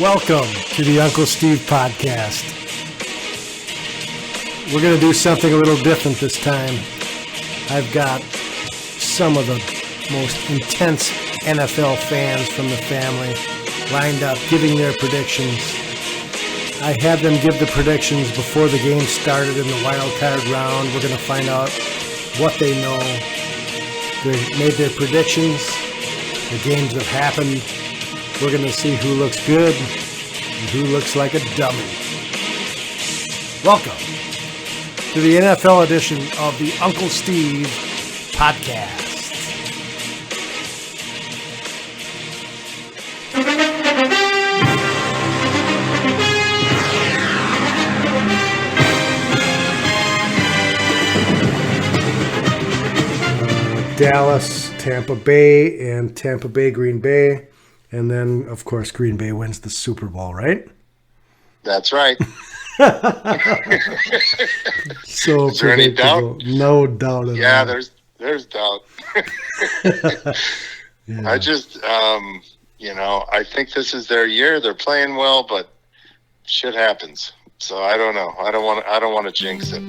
Welcome to the Uncle Steve podcast. We're going to do something a little different this time. I've got some of the most intense NFL fans from the family lined up giving their predictions. I had them give the predictions before the game started in the wild card round. We're going to find out what they know. They made their predictions. The games have happened. We're going to see who looks good and who looks like a dummy. Welcome to the NFL edition of the Uncle Steve podcast. Dallas, Tampa Bay, and Tampa Bay, Green Bay. And then, of course, Green Bay wins the Super Bowl, right? That's right. So is there any doubt? No doubt at all. Yeah, there's doubt. Yeah. I just, I think this is their year. They're playing well, but shit happens. So I don't know. I don't want to jinx it.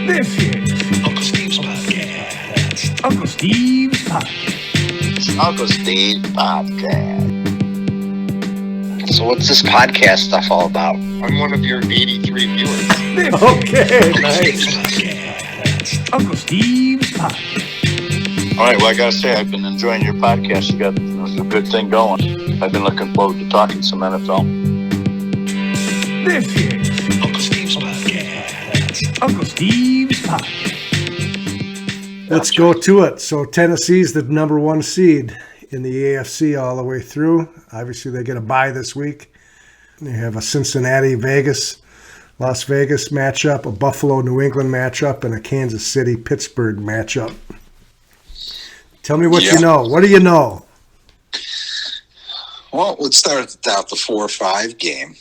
This is Uncle Steve's podcast. Uncle Steve's podcast. Uncle Steve podcast. So what's this podcast stuff all about? I'm one of your 83 viewers. Okay, Uncle nice. Steve's podcast. Uncle Steve's podcast. All right, well, I got to say, I've been enjoying your podcast. You got a good thing going. I've been looking forward to talking some NFL. This is Uncle Steve's podcast. Uncle Steve's podcast. Let's go to it. So Tennessee's the number one seed in the AFC all the way through. Obviously, they get a bye this week. They have a Cincinnati, Las Vegas matchup, a Buffalo, New England matchup, and a Kansas City, Pittsburgh matchup. Tell me what you know. What do you know? Well, let's start at the top, the 4-5 game.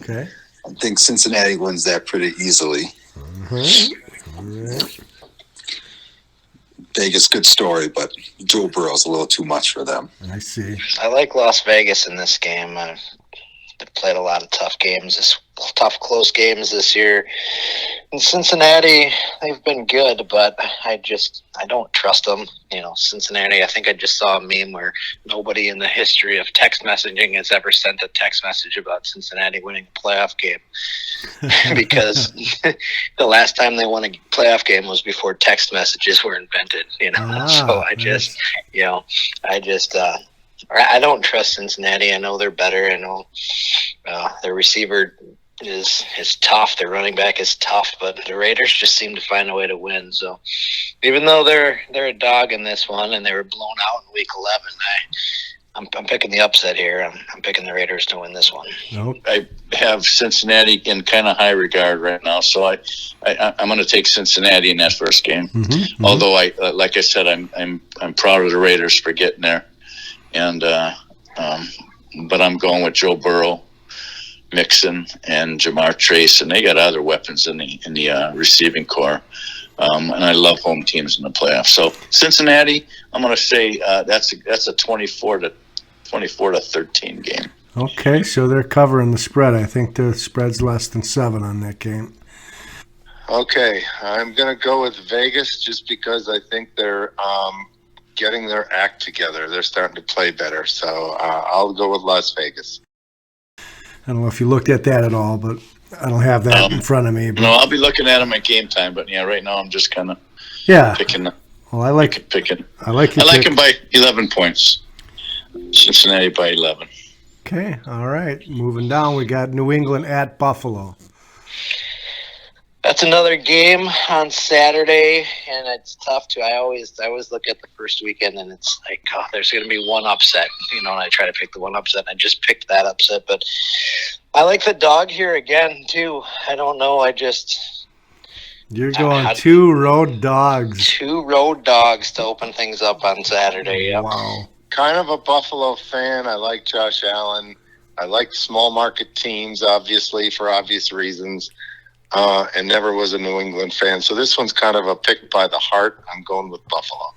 Okay. I think Cincinnati wins that pretty easily. All right. Vegas, good story, but Joe Burrow's a little too much for them. I see. I like Las Vegas in this game. They've played a lot of tough close games this year. In Cincinnati, they've been good, but I don't trust them. Cincinnati, I think I just saw a meme where nobody in the history of text messaging has ever sent a text message about Cincinnati winning a playoff game. Because the last time they won a playoff game was before text messages were invented, So I don't trust Cincinnati. I know they're better. I know their receiver is tough. Their running back is tough, but the Raiders just seem to find a way to win. So even though they're a dog in this one and they were blown out in Week 11, I'm picking the upset here. I'm picking the Raiders to win this one. Nope. I have Cincinnati in kind of high regard right now, so I'm going to take Cincinnati in that first game. Mm-hmm. Although like I said, I'm proud of the Raiders for getting there, and but I'm going with Joe Burrow, Mixon, and Jamar Chase, and they got other weapons in the receiving core. And I love home teams in the playoffs. So Cincinnati, I'm going to say that's a 24 to 13 game. Okay, so they're covering the spread. I think the spread's less than 7 on that game. Okay, I'm going to go with Vegas just because I think they're getting their act together. They're starting to play better. So I'll go with Las Vegas. I don't know if you looked at that at all, but I don't have that in front of me. But No, I'll be looking at them at game time. But yeah, right now I'm just kind of picking. Well, I like picking. I like them by 11 points. Cincinnati by 11. Okay, all right. Moving down, we got New England at Buffalo. That's another game on Saturday, and it's tough to. I always look at the first weekend, and it's like, there's going to be one upset, and I try to pick the one upset. And I just picked that upset, but I like the dog here again too. I don't know. You're going 2 road dogs. 2 road dogs to open things up on Saturday. Yep. Wow. Kind of a Buffalo fan. I like Josh Allen. I like small market teams, obviously, for obvious reasons. And never was a New England fan. So this one's kind of a pick by the heart. I'm going with Buffalo.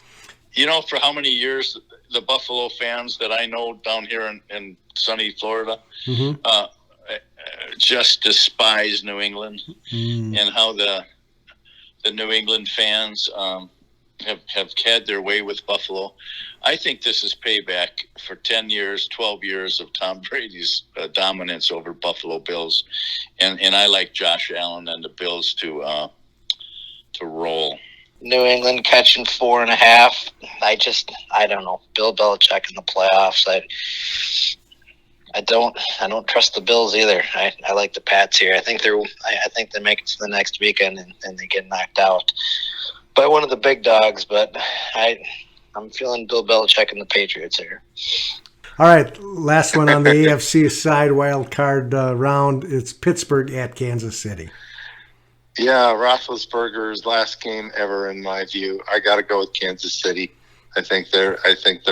For how many years the Buffalo fans that I know down here in sunny Florida just despise New England, and how the New England fans have had their way with Buffalo. I think this is payback for 10 years, 12 years of Tom Brady's dominance over Buffalo Bills, and I like Josh Allen and the Bills to roll. New England catching 4.5. I don't know. Bill Belichick in the playoffs. I don't trust the Bills either. I like the Pats here. I think they make it to the next weekend and they get knocked out by one of the big dogs. But I'm feeling Bill Belichick and the Patriots here. All right, last one on the AFC side, wild card round. It's Pittsburgh at Kansas City. Yeah, Roethlisberger's last game ever, in my view. I got to go with Kansas City. I think they're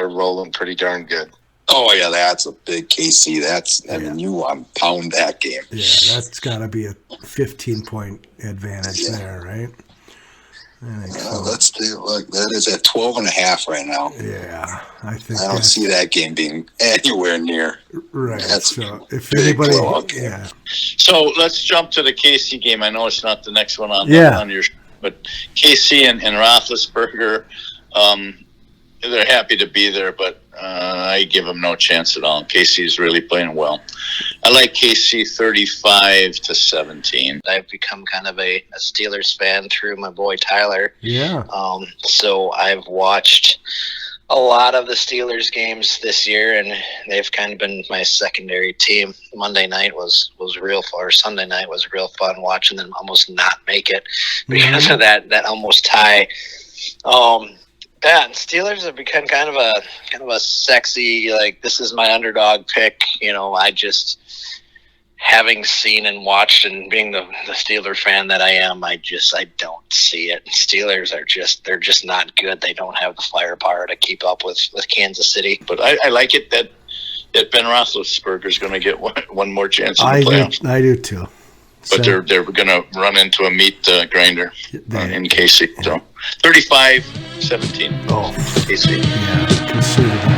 rolling pretty darn good. Oh yeah, that's a big KC. I mean, you want to pound that game. Yeah, that's got to be a 15-point advantage there, right? I think so. Let's do. Look, that is at 12.5 right now. Yeah, I think I don't see that game being anywhere near. Right. That's so if big anybody, blowout game. yeah. So let's jump to the KC game. I know it's not the next one on your, but KC and Roethlisberger, they're happy to be there, but I give them no chance at all. KC is really playing well. I like KC 35-17. I've become kind of a Steelers fan through my boy Tyler. Yeah. So I've watched a lot of the Steelers games this year, and they've kind of been my secondary team. Monday night was real fun, or Sunday night was real fun watching them almost not make it because of that almost tie. Yeah, and Steelers have become kind of a sexy, like, this is my underdog pick. I just, having seen and watched and being the Steeler fan that I am, I don't see it. Steelers they're just not good. They don't have the firepower to keep up with Kansas City. But I like it that Ben Roethlisberger is going to get one more chance in the playoffs. I do too. But they're going to run into a meat grinder in KC. So 35-17. Oh, KC. Yeah, considerable.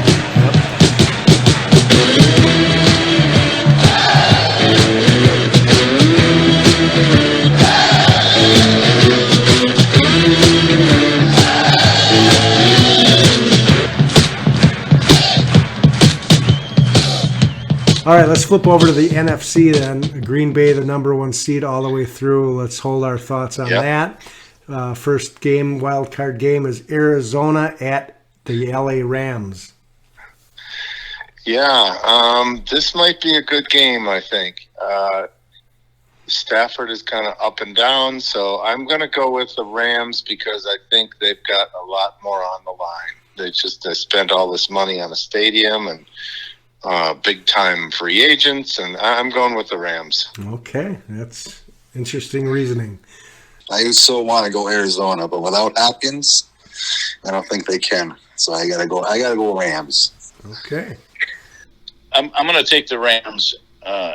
All right, let's flip over to the NFC then. Green Bay, the number one seed all the way through. Let's hold our thoughts on that. First game, wild card game, is Arizona at the LA Rams. Yeah, this might be a good game, I think. Stafford is kind of up and down, so I'm going to go with the Rams because I think they've got a lot more on the line. They spent all this money on a stadium and big-time free agents, and I'm going with the Rams. Okay, that's interesting reasoning. I still want to go Arizona, but without Hopkins, I don't think they can. So I gotta go Rams. Okay. I'm going to take the Rams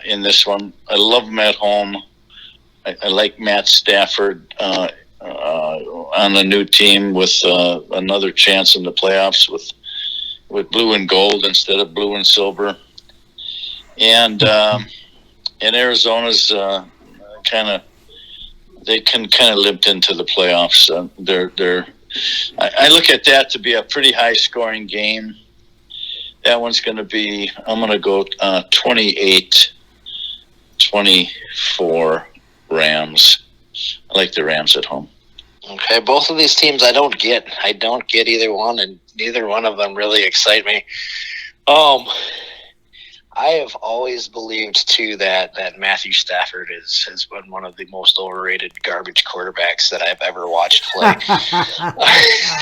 in this one. I love them at home. I like Matt Stafford on a new team with another chance in the playoffs with blue and gold instead of blue and silver. And Arizona's they can kind of limp into the playoffs. I look at that to be a pretty high scoring game. That one's going to be, I'm going to go 28-24 Rams. I like the Rams at home. Okay, both of these teams I don't get either one, and neither one of them really excite me. I have always believed too that Matthew Stafford has been one of the most overrated garbage quarterbacks that I've ever watched play.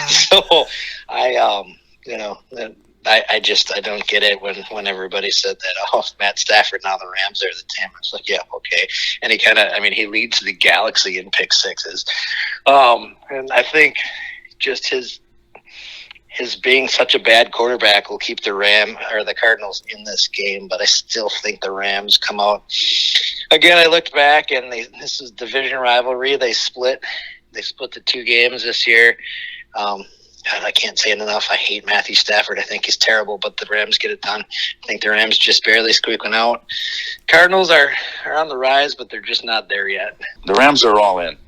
So I don't get it when everybody said that, Matt Stafford, now the Rams are the team. It's like, yeah, okay. And he leads the galaxy in pick sixes. And I think just his being such a bad quarterback will keep the Cardinals in this game, but I still think the Rams come out. Again, I looked back, and this is division rivalry. They split the two games this year. God, I can't say it enough. I hate Matthew Stafford. I think he's terrible, but the Rams get it done. I think the Rams just barely squeak one out. Cardinals are on the rise, but they're just not there yet. The Rams are all in.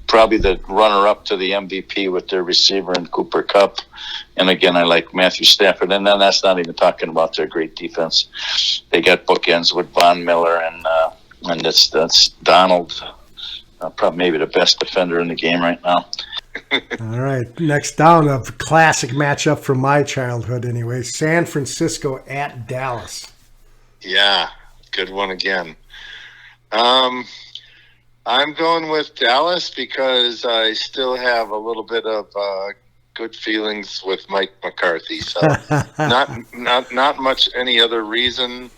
Probably the runner-up to the MVP with their receiver and Cooper Kupp. And again, I like Matthew Stafford. And then that's not even talking about their great defense. They got bookends with Von Miller and that's Donald, probably maybe the best defender in the game right now. All right, next down, a classic matchup from my childhood anyway. San Francisco at Dallas. Yeah, good one again. I'm going with Dallas because I still have a little bit of good feelings with Mike McCarthy. So not much any other reason.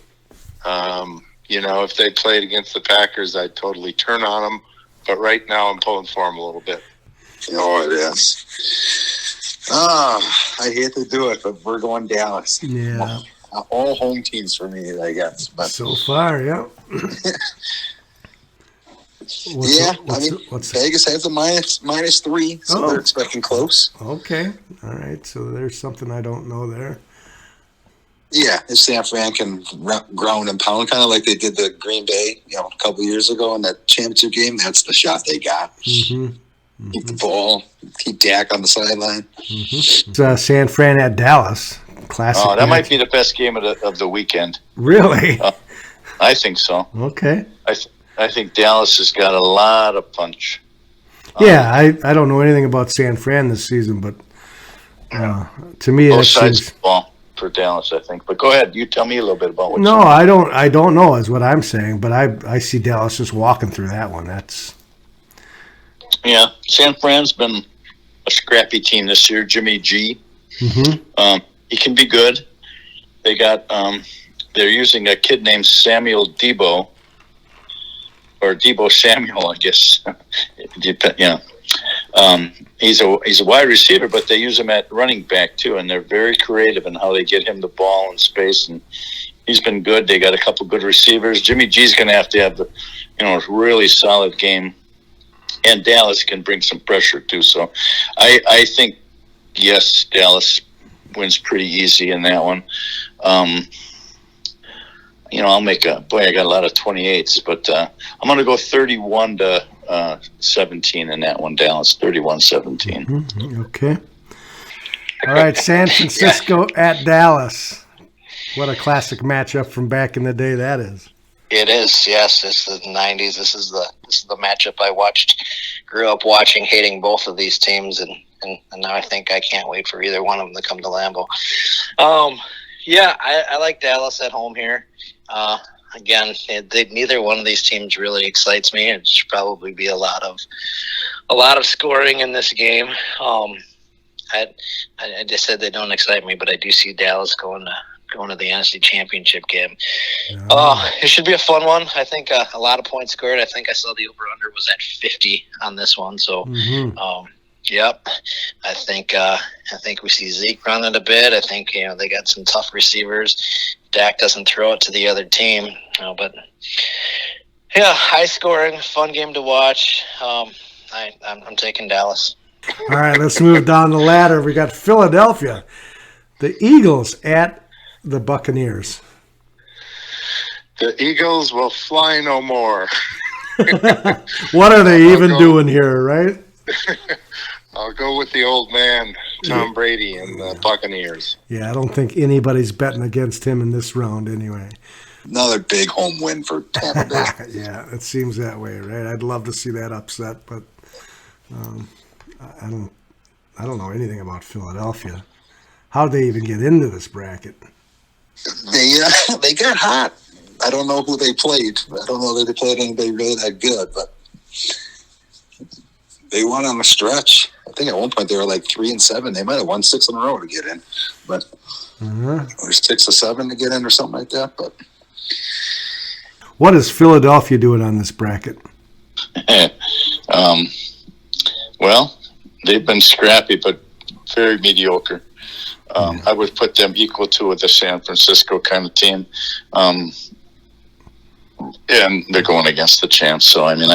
If they played against the Packers, I'd totally turn on them. But right now, I'm pulling for them a little bit. Oh, it is. I hate to do it, but we're going Dallas. Yeah. All home teams for me, I guess. But So far, yeah. Vegas has a -3, so they're expecting close. Okay. All right. So there's something I don't know there. Yeah, if San Fran can ground and pound, kind of like they did the Green Bay, a couple years ago in that championship game, that's the shot they got. Mm-hmm. Keep the ball, keep Dak on the sideline. Mm-hmm. San Fran at Dallas. Classic. Oh, that might be the best game of the weekend. Really? I think so. Okay. I think Dallas has got a lot of punch. Yeah, I don't know anything about San Fran this season, but to me, both it sides seems... of the ball for Dallas, I think. But go ahead, you tell me a little bit about what. No, I don't know is what I'm saying, but I see Dallas just walking through that one. Yeah, San Fran's been a scrappy team this year. Jimmy G, he can be good. They got they're using a kid named Samuel Debo, or Debo Samuel, I guess. He's a wide receiver, but they use him at running back too, and they're very creative in how they get him the ball in space. And he's been good. They got a couple good receivers. Jimmy G's going to have the a really solid game. And Dallas can bring some pressure too. So I think, yes, Dallas wins pretty easy in that one. I'll make I got a lot of 28s, but I'm going to go 31-17 in that one, Dallas, 31-17. Mm-hmm. Okay. All right, San Francisco at Dallas. What a classic matchup from back in the day that is. It is, yes. It's the '90s. This is the matchup I grew up watching, hating both of these teams, and now I think I can't wait for either one of them to come to Lambeau. I like Dallas at home here. Again, neither one of these teams really excites me. It should probably be a lot of scoring in this game. I just said they don't excite me, but I do see Dallas going to the NFC Championship game. It should be a fun one. I think a lot of points scored. I think I saw the over-under was at 50 on this one. So, yep. I think we see Zeke running a bit. I think they got some tough receivers. Dak doesn't throw it to the other team, but yeah, high scoring, fun game to watch. I'm taking Dallas. All right, let's move down the ladder. We got Philadelphia, the Eagles at the Buccaneers. The Eagles will fly no more. What are they even doing here, right? I'll go with the old man, Tom Brady, and the Buccaneers. Yeah, I don't think anybody's betting against him in this round anyway. Another big home win for Tampa Bay. Yeah, it seems that way, right? I'd love to see that upset, but I don't know anything about Philadelphia. How'd they even get into this bracket? They got hot. I don't know who they played. I don't know that they played anybody really that good, but they won on the stretch. I think at one point they were like 3-7. They might have won 6 in a row to get in, but or 6 or 7 to get in or something like that. But what is Philadelphia doing on this bracket? Well, they've been scrappy, but very mediocre. I would put them equal to the San Francisco kind of team. And they're going against the champs. So, I mean,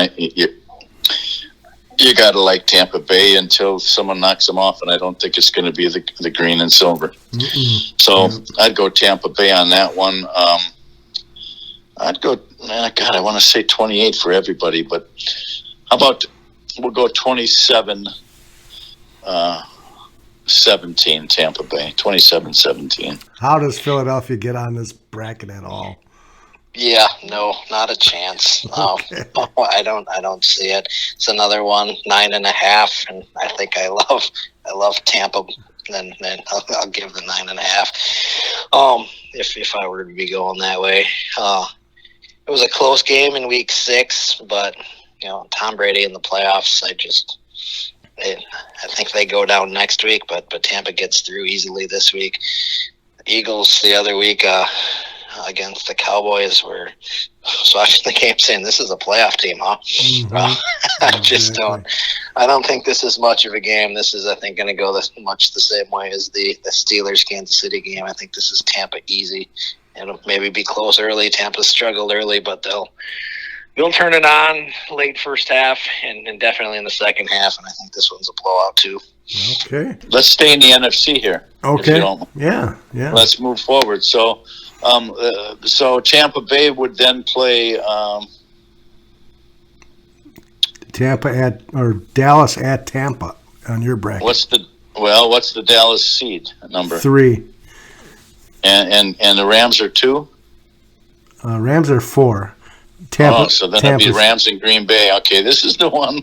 you got to like Tampa Bay until someone knocks them off, and I don't think it's going to be the green and silver. So I'd go Tampa Bay on that one. I'd go, God, I want to say 28 for everybody, but how about we'll go 27 17 Tampa Bay, 27-17. How does Philadelphia get on this bracket at all? Yeah, no, not a chance. Okay. I don't see it. It's another one, 9.5, and I think I love Tampa. Then I'll give the 9.5. If I were to be going that way, it was a close game in Week 6, but Tom Brady in the playoffs. I think they go down next week, but Tampa gets through easily this week. Eagles the other week against the Cowboys were so after the game saying this is a playoff team, huh? Mm-hmm. I don't think this is much of a game. This is, I think, going to go much the same way as the Steelers Kansas City game. I think this is Tampa easy. It'll maybe be close early. Tampa struggled early, but they'll turn it on late first half and definitely in the second half. And I think this one's a blowout too. Okay. Let's stay in the NFC here. Okay. Yeah. Let's move forward. So, so Tampa Bay would then play Dallas at Tampa on your bracket. What's the Dallas seed number? 3. And the Rams are 2. Rams are 4. Tampa. So then it'd be Rams and Green Bay. Okay, this is the one.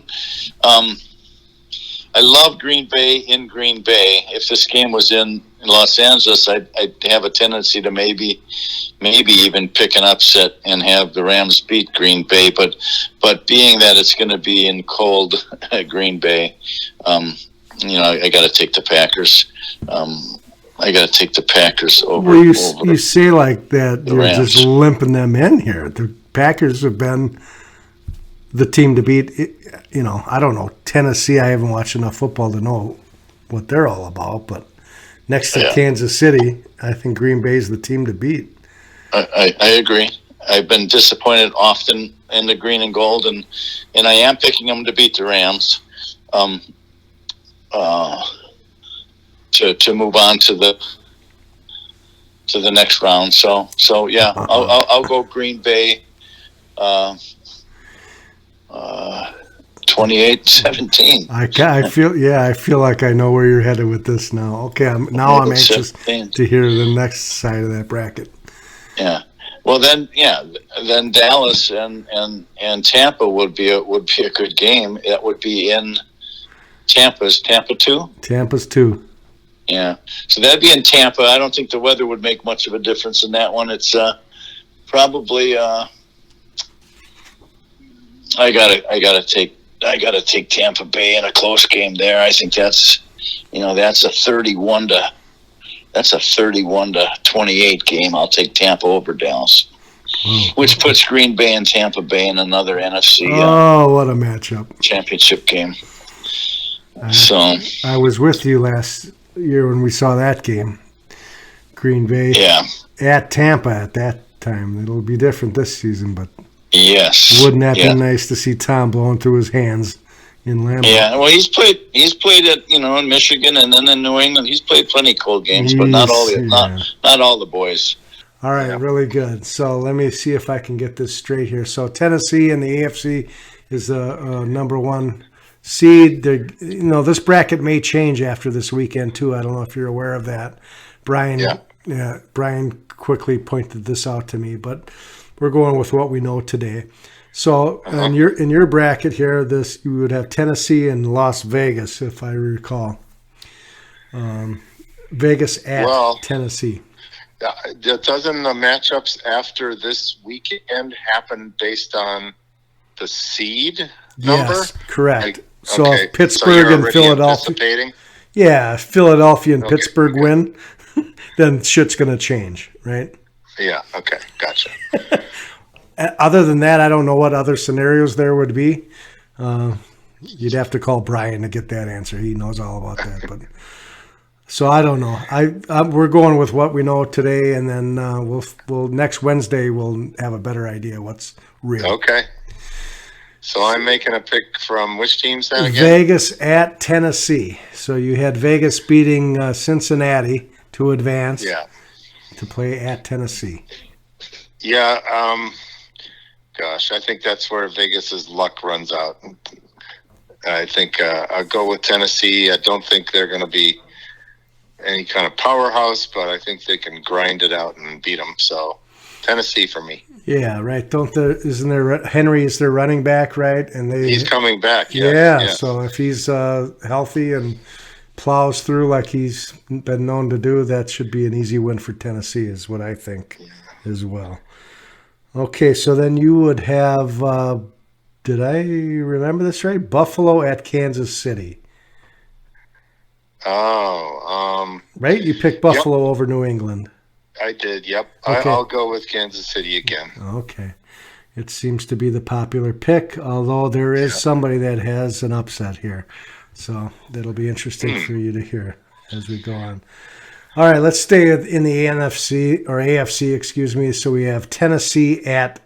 I love Green Bay in Green Bay. If this game was in Los Angeles, I'd have a tendency to maybe even pick an upset and have the Rams beat Green Bay. But being that it's going to be in cold Green Bay, I got to take the Packers. I got to take the Packers over. Well, you say like that, you're Rams. just limping them in here. The Packers have been the team to beat. I don't know. Tennessee, I haven't watched enough football to know what they're all about. But next to Kansas City, I think Green Bay's the team to beat. I agree. I've been disappointed often in the green and gold, and I am picking them to beat the Rams. To move on to the next round. So yeah, I'll go Green Bay. 28-17. I feel like I know where you're headed with this now. Okay, I'm anxious to hear the next side of that bracket. Yeah. Well, then Dallas and Tampa would be a good game. That would be in Tampa's 2. Tampa's 2. Yeah. So that'd be in Tampa. I don't think the weather would make much of a difference in that one. It's probably I gotta take Tampa Bay in a close game there. I think that's a 31 to 28 game. I'll take Tampa over Dallas, which puts Green Bay and Tampa Bay in another NFC. What a matchup! Championship game. I was with you last year when we saw that game. Green Bay at Tampa at that time. It'll be different this season, but yes, wouldn't that be nice to see Tom blowing through his hands in Lambeau? Yeah, well, he's played at in Michigan and then in New England. He's played plenty of cold games, but not all the boys. All right, really good. So let me see if I can get this straight here. So Tennessee in the AFC is the number 1 seed. This bracket may change after this weekend too. I don't know if you're aware of that. Brian quickly pointed this out to me, but we're going with what we know today. So in your bracket here, you would have Tennessee and Las Vegas, if I recall. Vegas at Tennessee. Doesn't the matchups after this weekend happen based on the seed number? Yes, correct. So if Pittsburgh and Philadelphia. Yeah, if Philadelphia and Pittsburgh win, then shit's going to change, right? Yeah, okay, gotcha. Other than that, I don't know what other scenarios there would be. You'd have to call Brian to get that answer. He knows all about that. But so I don't know. We're going with what we know today, and then we'll next Wednesday we'll have a better idea what's real. Okay. So I'm making a pick from which team's that again? Vegas at Tennessee. So you had Vegas beating Cincinnati to advance to play at Tennessee. Yeah. Gosh, I think that's where Vegas's luck runs out. I think I'll go with Tennessee. I don't think they're going to be any kind of powerhouse, but I think they can grind it out and beat them. So Tennessee for me. Yeah, right. Isn't there Henry is their running back, right? And He's coming back. Yes. So if he's healthy and plows through like he's been known to do, that should be an easy win for Tennessee, is what I think as well. Okay, so then you would have, did I remember this right? Buffalo at Kansas City. Oh, right? You picked Buffalo over New England. I did, yep. Okay. I'll go with Kansas City again. Okay. It seems to be the popular pick, although there is somebody that has an upset here. So that'll be interesting for you to hear as we go on. All right, let's stay in the AFC, excuse me. So we have Kansas City at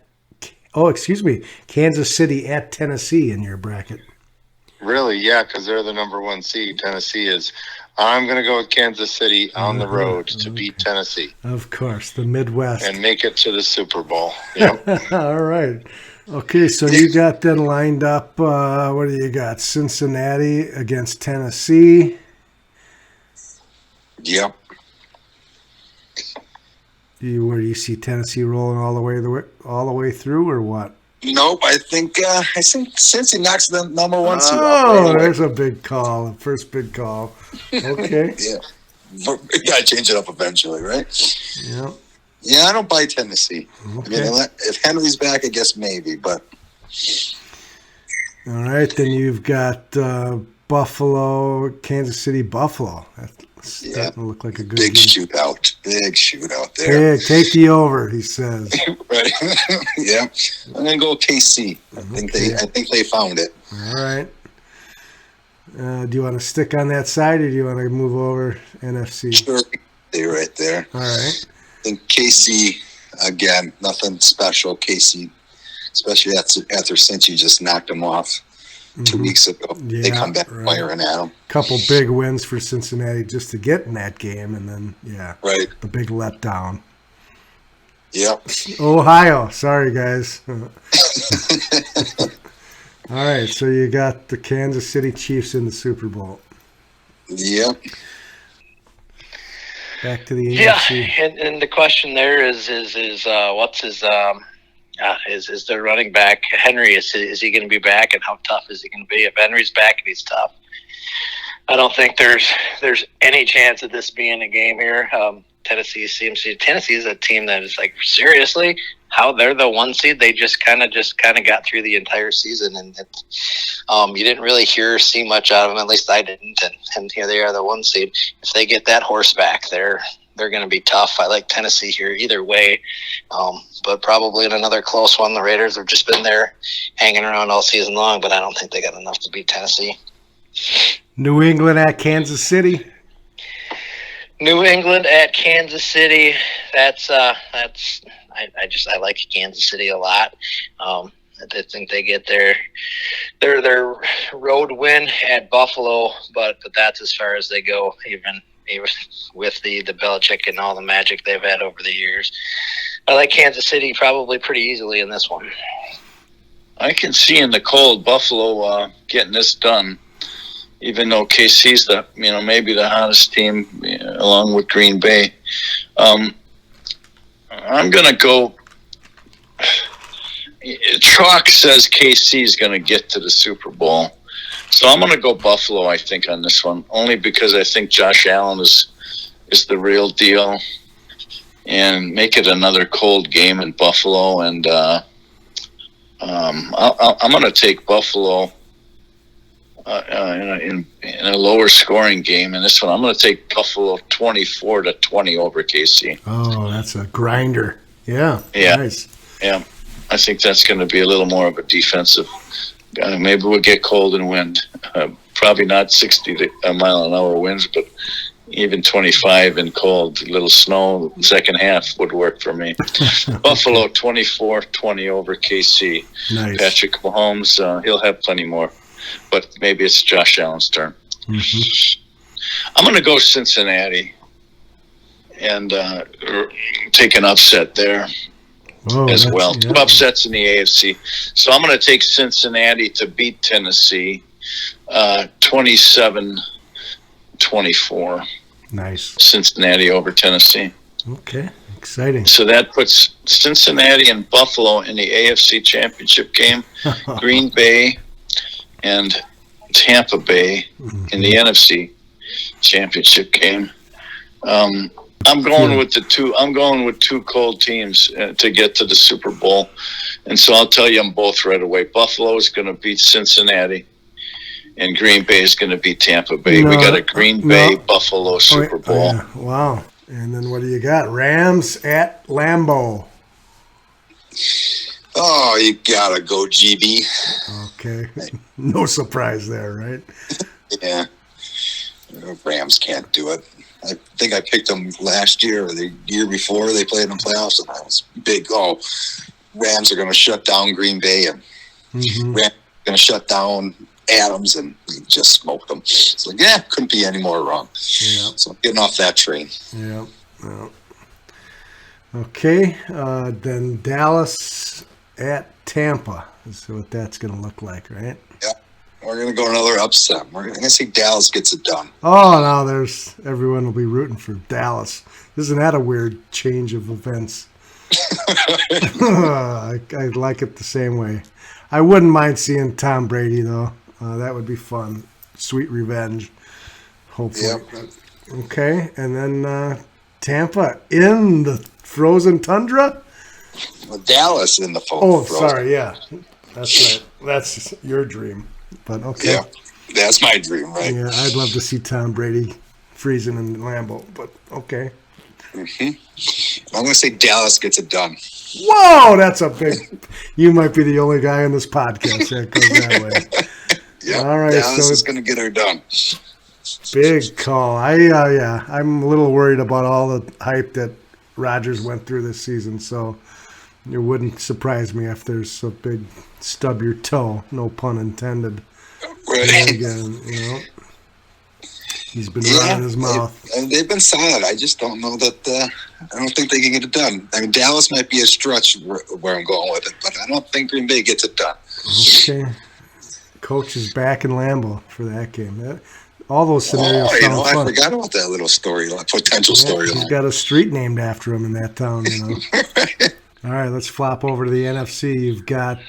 Tennessee in your bracket. Really? Yeah, because they're the number 1 seed. Tennessee is. I'm going to go with Kansas City on the road to beat Tennessee. Of course, the Midwest. And make it to the Super Bowl. Yep. All right. Okay, so you got then lined up, what do you got? Cincinnati against Tennessee. Yep. Where do you see Tennessee rolling all the way through, or what? Nope. I think Cincy knocks the number 1 seed off. Oh, there's a big call. First big call. Okay. Yeah. We got to change it up eventually, right? Yeah. Yeah, I don't buy Tennessee. Okay. I mean, if Henry's back, I guess maybe, but. All right, then you've got Buffalo, Kansas City, Buffalo. That's starting to look like a good big game. Big shootout there. Hey, take the over, he says. Right. Yeah. I'm gonna go KC. I think they found it. All right. Do you want to stick on that side, or do you want to move over NFC? Sure. They're right there. All right. I think KC again, nothing special. KC, especially after Cincy just knocked them off 2 weeks ago. Yeah, they come back firing at them. Couple big wins for Cincinnati just to get in that game, and then right, the big letdown. Yep. Ohio. Sorry, guys. All right, so you got the Kansas City Chiefs in the Super Bowl. Yep. Back to the AFC. AFC. And the question there is what's his is their running back Henry? Is he going to be back, and how tough is he going to be? If Henry's back and he's tough, I don't think there's any chance of this being a game here. Tennessee is a team that is like, seriously, how they're the 1 seed. They just kind of got through the entire season, and you didn't really see much out of them. At least I didn't. And here they are, the 1 seed. If they get that horse back, they're going to be tough. I like Tennessee here either way, but probably in another close one. The Raiders have just been there hanging around all season long, but I don't think they got enough to beat Tennessee. New England at Kansas City. New England at Kansas City. I like Kansas City a lot. I think they get their road win at Buffalo, but that's as far as they go, even with the Belichick and all the magic they've had over the years. I like Kansas City probably pretty easily in this one. I can see in the cold Buffalo getting this done, even though KC's maybe the hottest team along with Green Bay. I'm going to go. Chalk says KC's going to get to the Super Bowl. So I'm going to go Buffalo, I think, on this one, only because I think Josh Allen is the real deal, and make it another cold game in Buffalo. And I'm going to take Buffalo in a lower scoring game in this one. I'm going to take Buffalo 24-20 over KC. Oh, that's a grinder. Yeah. Nice. Yeah. I think that's going to be a little more of a defensive. Maybe we'll get cold and wind. Probably not 60 mile an hour winds, but even 25 and cold. A little snow second half would work for me. Buffalo 24-20 over KC. Nice. Patrick Mahomes, he'll have plenty more, but maybe it's Josh Allen's turn. I'm going to go Cincinnati and take an upset there as well. Two upsets in the AFC. So I'm going to take Cincinnati to beat Tennessee 27-24. Nice. Cincinnati over Tennessee. Okay, exciting. So that puts Cincinnati and Buffalo in the AFC Championship game. Green Bay and Tampa Bay in the NFC Championship game. I'm going with two cold teams to get to the Super Bowl, and so I'll tell you them both right away. Buffalo is going to beat Cincinnati, and Green Bay is going to beat Tampa Bay. We got a Green Bay Buffalo Super Bowl. Wow! And then what do you got? Rams at Lambeau. Oh, you gotta go GB. Okay, no surprise there, right? Yeah, Rams can't do it. I think I picked them last year or the year before they played in the playoffs, and I was big. Oh, Rams are going to shut down Green Bay, and Rams are going to shut down Adams, and just smoke them. It's like, couldn't be any more wrong. Yeah. So I'm getting off that train. Yeah. Okay, then Dallas at Tampa is what that's going to look like, right? Yeah. We're going to go another upset. We're going to see Dallas gets it done. Oh, now everyone will be rooting for Dallas. Isn't that a weird change of events? I like it the same way. I wouldn't mind seeing Tom Brady, though. That would be fun. Sweet revenge, hopefully. Yep. Okay, and then Tampa in the frozen tundra? Well, Dallas in the Oh, frozen. sorry, yeah. That's right. That's your dream. But okay. Yeah, that's my dream, right? Yeah, I'd love to see Tom Brady freezing in Lambeau, but okay. I'm going to say Dallas gets it done. Whoa, that's a big. You might be the only guy on this podcast that goes that way. Yeah, All right, Dallas so is going to get her done. Big call. I'm a little worried about all the hype that Rodgers went through this season, so it wouldn't surprise me if there's a big stub your toe, no pun intended. Right. Again, he's been running his mouth. They've been solid. I just don't know that. I don't think they can get it done. I mean, Dallas might be a stretch where I'm going with it, but I don't think Green Bay gets it done. Okay. Coach is back in Lambeau for that game. All those scenarios sound fun. I forgot about that little potential story. He's got a street named after him in that town, All right, let's flop over to the NFC. You've got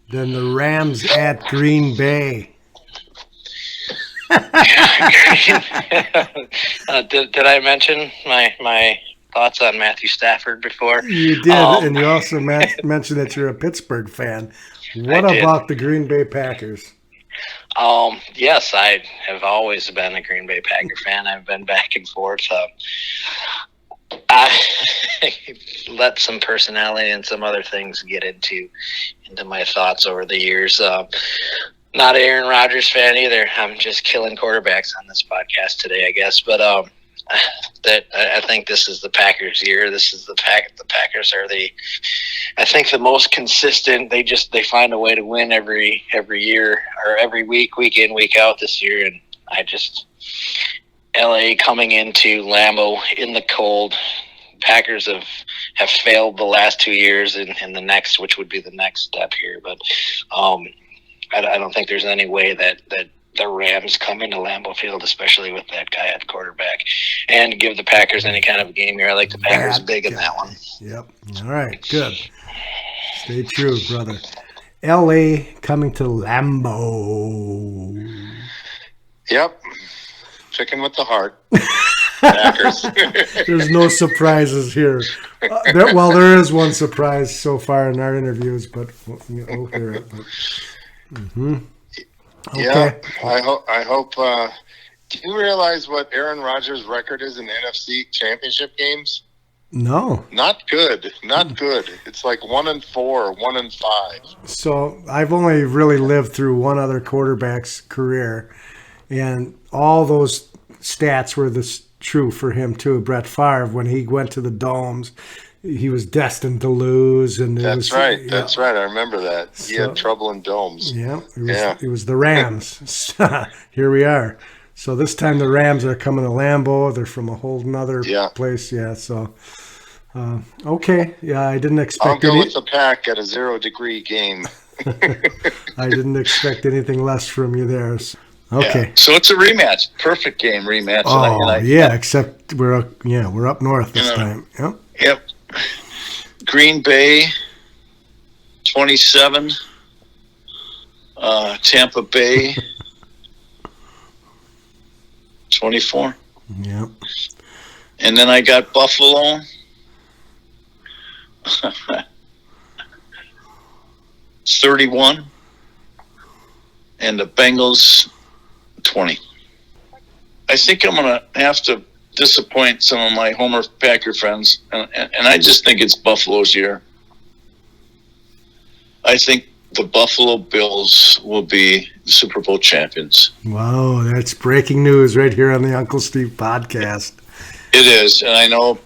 then the Rams at Green Bay. Did I mention my thoughts on Matthew Stafford before? You did, and you also mentioned that you're a Pittsburgh fan. What about the Green Bay Packers? Yes, I have always been a Green Bay Packer fan. I've been back and forth. I let some personality and some other things get into my thoughts over the years. Not an Aaron Rodgers fan either. I'm just killing quarterbacks on this podcast today, I guess. But I think this is the Packers' year. This is the Packers are the most consistent. They find a way to win every year or every week in, week out this year. And LA coming into Lambeau in the cold. Packers have failed the last 2 years in the next, which would be the next step here. But I don't think there's any way that the Rams come into Lambeau Field, especially with that guy at quarterback, and give the Packers any kind of game here. I like the Packers big in that one. Yep. All right. Good. Stay true, brother. L.A. coming to Lambeau. Yep. Chicken with the heart. Packers. There's no surprises here. There is one surprise so far in our interviews, but we'll hear it. Okay. Yeah, I hope. Do you realize what Aaron Rodgers' record is in NFC Championship games? No. Not good. Not good. It's like 1-4 or 1-5. So I've only really lived through one other quarterback's career, and all those stats were true for him too. Brett Favre, when he went to the domes, he was destined to lose. And That's right. That's right. I remember that. He So- had trouble in domes. Yeah, Yeah. it was the Rams. Here we are. So this time the Rams are coming to Lambeau. They're from a whole nother Yeah. place. Yeah, so okay. Yeah, I didn't I'll expect go any. with the Pack at a 0-degree game. I didn't expect anything less from you there. Okay. Yeah. So it's a rematch, perfect game rematch. Oh, yeah, except we're up north this Yeah. time. Yep. Yep. Green Bay, 27. Tampa Bay, 24. Yep. And then I got Buffalo. 31. And the Bengals, 20. I think I'm going to have to disappoint some of my Homer Packer friends, and I just think it's Buffalo's year. I think the Buffalo Bills will be Super Bowl champions. Wow, that's breaking news right here on the Uncle Steve podcast. It is, and I know,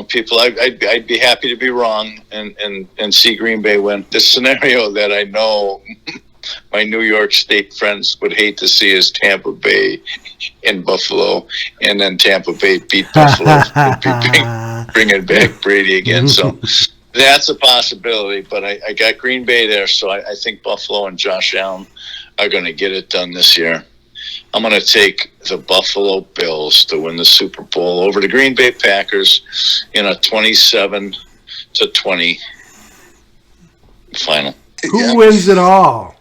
people. I'd be happy to be wrong and see Green Bay win. The scenario that I know my New York State friends would hate to see is Tampa Bay and Buffalo, and then Tampa Bay beat Buffalo, bringing back Brady again. So that's a possibility, but I got Green Bay there, so I think Buffalo and Josh Allen are going to get it done this year. I'm going to take the Buffalo Bills to win the Super Bowl over the Green Bay Packers in a 27-20 final. Who wins it all?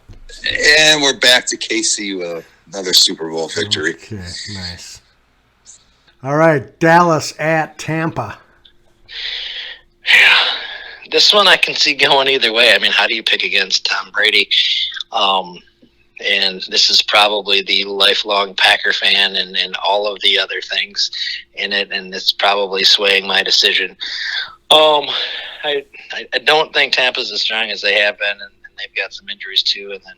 And we're back to KC with another Super Bowl victory. Okay, nice. All right, Dallas at Tampa. This one I can see going either way. I mean, how do you pick against Tom Brady? And this is probably the lifelong Packer fan and all of the other things in it, and it's probably swaying my decision. I don't think Tampa's as strong as they have been, and they've got some injuries too. And then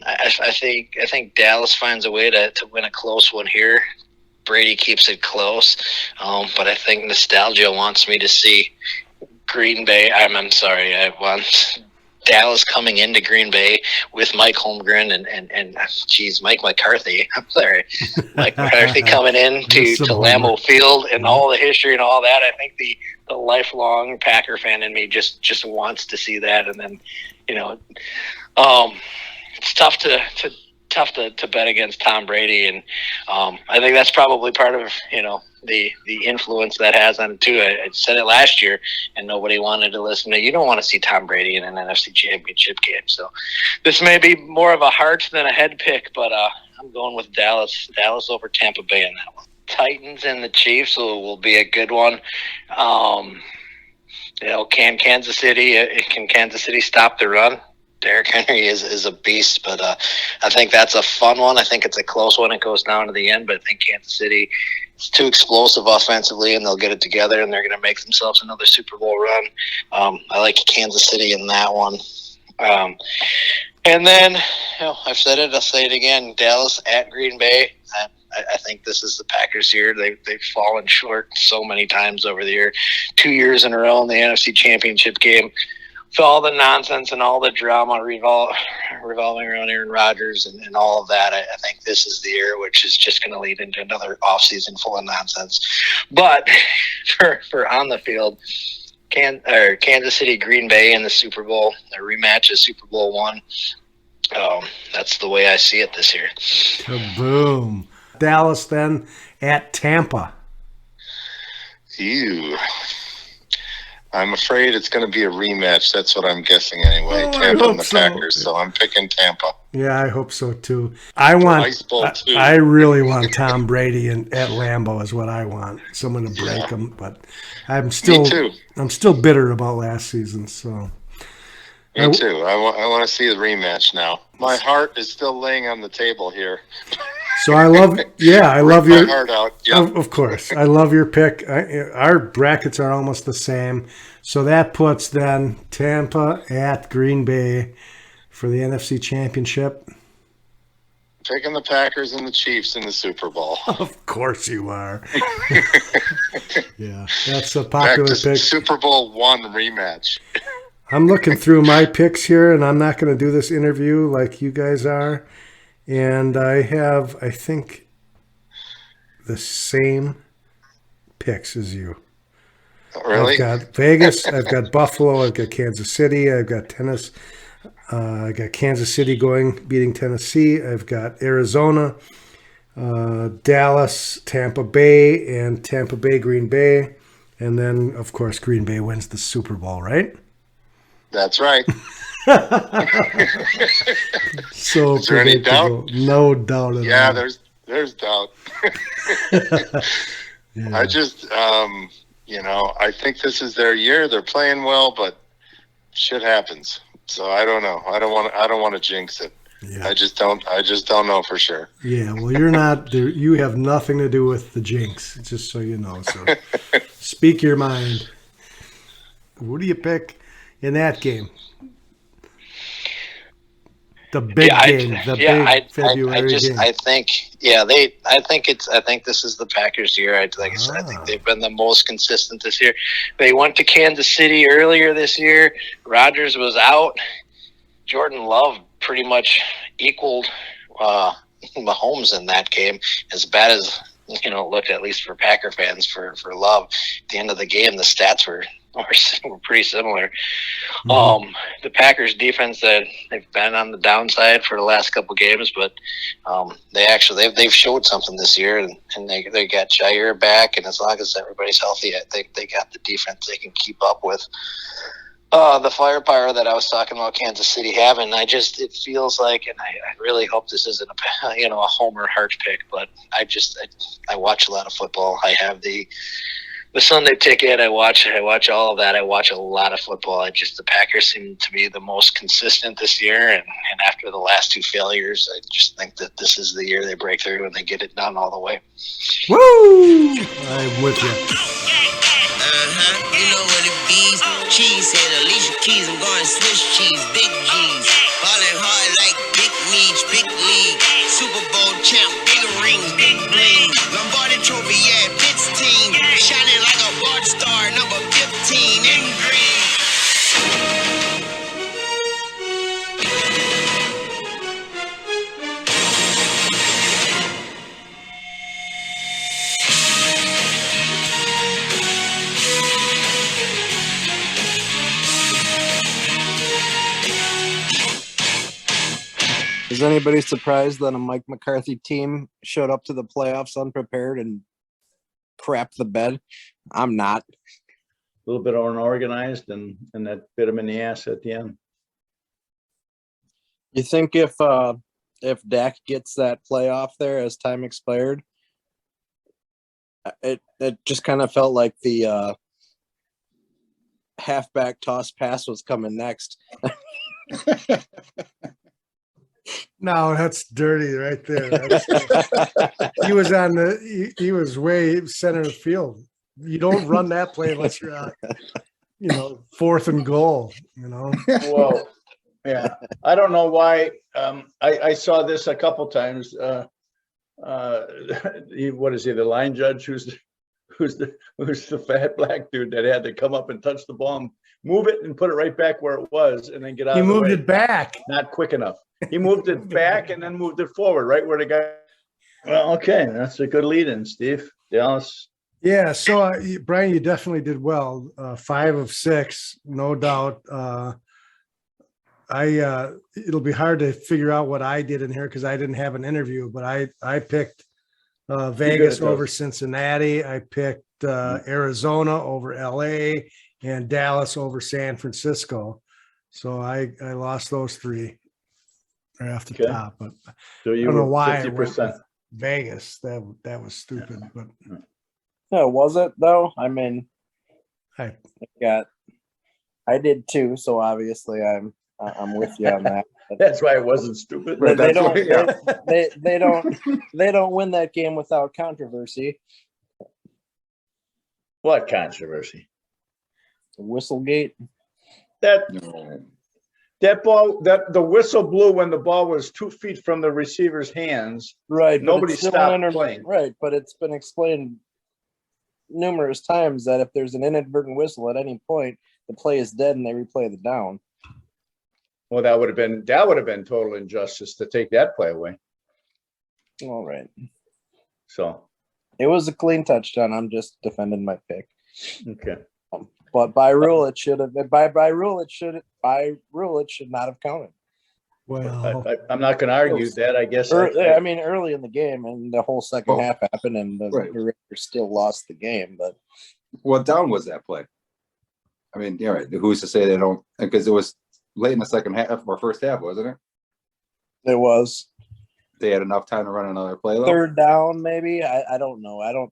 I think Dallas finds a way to win a close one here. Brady keeps it close, but I think nostalgia wants me to see Green Bay. I'm sorry, I want Dallas coming into Green Bay with Mike Holmgren and Mike McCarthy. I'm sorry, Mike McCarthy coming in to Lambeau Field and all the history and all that. I think the lifelong Packer fan in me just wants to see that. And then, it's tough to bet against Tom Brady, and I think that's probably part of the influence that has on it too. I said it last year, and nobody wanted to listen to. You don't want to see Tom Brady in an NFC Championship game, so this may be more of a heart than a head pick, but I'm going with Dallas over Tampa Bay in that one. Titans and the Chiefs will be a good one. Can Kansas City stop the run? Derrick Henry is a beast, but I think that's a fun one. I think it's a close one. It goes down to the end, but I think Kansas City is too explosive offensively, and they'll get it together, and they're going to make themselves another Super Bowl run. I like Kansas City in that one. And then, I've said it, I'll say it again, Dallas at Green Bay. I think this is the Packers year. They've fallen short so many times over the year. 2 years in a row in the NFC Championship game. So all the nonsense and all the drama revolving around Aaron Rodgers and all of that, I think this is the year, which is just going to lead into another offseason full of nonsense. But for on the field, Kansas City, Green Bay in the Super Bowl, a rematch of Super Bowl one. That's the way I see it this year. Kaboom. Dallas then at Tampa. Ew. I'm afraid it's going to be a rematch. That's what I'm guessing anyway. Oh, I Tampa hope and the so. Packers. So I'm picking Tampa. Yeah, I hope so too. Ice Bowl too. I really want Tom Brady at Lambeau is what I want. Someone to break him, but I'm still bitter about last season. So Me too. I want to see the rematch now. My heart is still laying on the table here. So I love your my heart out. Yep. Of course. I love your pick. Our brackets are almost the same. So that puts then Tampa at Green Bay for the NFC Championship. picking the Packers and the Chiefs in the Super Bowl. Of course you are. Yeah, that's a Back popular to pick. Super Bowl I rematch. I'm looking through my picks here, and I'm not going to do this interview like you guys are. And I have, I think, the same picks as you. Really? I've got Vegas, I've got Buffalo, I've got Kansas City, I've got tennis. I got Kansas City beating Tennessee. I've got Arizona, Dallas, Tampa Bay, and Tampa Bay, Green Bay. And then, of course, Green Bay wins the Super Bowl, right? That's right. So Is there any predictable. No doubt at Yeah, all. there's doubt. Yeah. I just, I think this is their year. They're playing well, but shit happens. So I don't know. I don't want to jinx it. Yeah. I just don't know for sure. Yeah, well, you're not. You have nothing to do with the jinx, just so you know. So, speak your mind. Who do you pick in that game? The big game, big February game. I think this is the Packers' year. I think they've been the most consistent this year. They went to Kansas City earlier this year. Rodgers was out. Jordan Love pretty much equaled Mahomes in that game. As bad as it looked, at least for Packer fans, for Love. At the end of the game, the stats were pretty similar. Mm-hmm. The Packers defense, that they've been on the downside for the last couple games, but they've showed something this year, and they got Jair back, and as long as everybody's healthy, I think they got the defense they can keep up with the firepower that I was talking about Kansas City having. It feels like, and I really hope this isn't a homer heart pick, but I watch a lot of football. I have the Sunday ticket. I watch all of that. I watch a lot of football. The Packers seem to be the most consistent this year, and after the last two failures, I just think that this is the year they break through and they get it done all the way. Woo! I'm with you. You know what it be. Cheese head, Alicia Keys, I'm going Swiss cheese, big G's. Ballin' hard like big Meech, big league. Super Bowl champ, big rings, big bling. Lombardi trophy, yeah, Fitz team. Shining like a rock star, number 15 in green. Is anybody surprised that a Mike McCarthy team showed up to the playoffs unprepared and crapped the bed? I'm not. A little bit unorganized, and that bit him in the ass at the end. You think if Dak gets that playoff there as time expired, it just kind of felt like the halfback toss pass was coming next. No, that's dirty right there. He was he was way center of the field. You don't run that play unless you're on, 4th and goal, Well, yeah, I don't know why. I saw this a couple times. What is he? The line judge, who's the fat black dude that had to come up and touch the ball, move it, and put it right back where it was, and then get out. He of the moved way. it back. Not quick enough. He moved it back and then moved it forward, right where the guy. Well, okay, that's a good lead-in, Steve. Dallas. Yeah, so Brian, you definitely did well. 5 of 6, no doubt. It'll be hard to figure out what I did in here because I didn't have an interview, but I picked Vegas over Cincinnati. I picked Arizona over LA and Dallas over San Francisco. So I lost those 3 right off the top, but So you I don't know were why I went 50%. with Vegas. That was stupid, but Yeah, was it though? I mean, I I did too, so obviously I'm with you on that. That's why it wasn't stupid. They That's don't. why- yeah. They don't win that game without controversy. What controversy? Whistlegate. That That ball, the whistle blew when the ball was 2 feet from the receiver's hands. Right. but Nobody it's still stopped an inter- playing. Right, but it's been explained numerous times that if there's an inadvertent whistle at any point, the play is dead and they replay the down. Well, that would have been total injustice to take that play away. All right. So, It was a clean touchdown. I'm just defending my pick. okay. But by rule, it should have. By rule, it should not have counted. Well, I'm not going to argue that. I guess. I mean, early in the game, and the whole second half happened, and the Right. Raiders still lost the game. But What down was that play? I mean, yeah, right. Who's to say they don't? Because it was late in the second half or first half, wasn't it? it was They had enough time to run another play. Though? third down, maybe. I don't know. I don't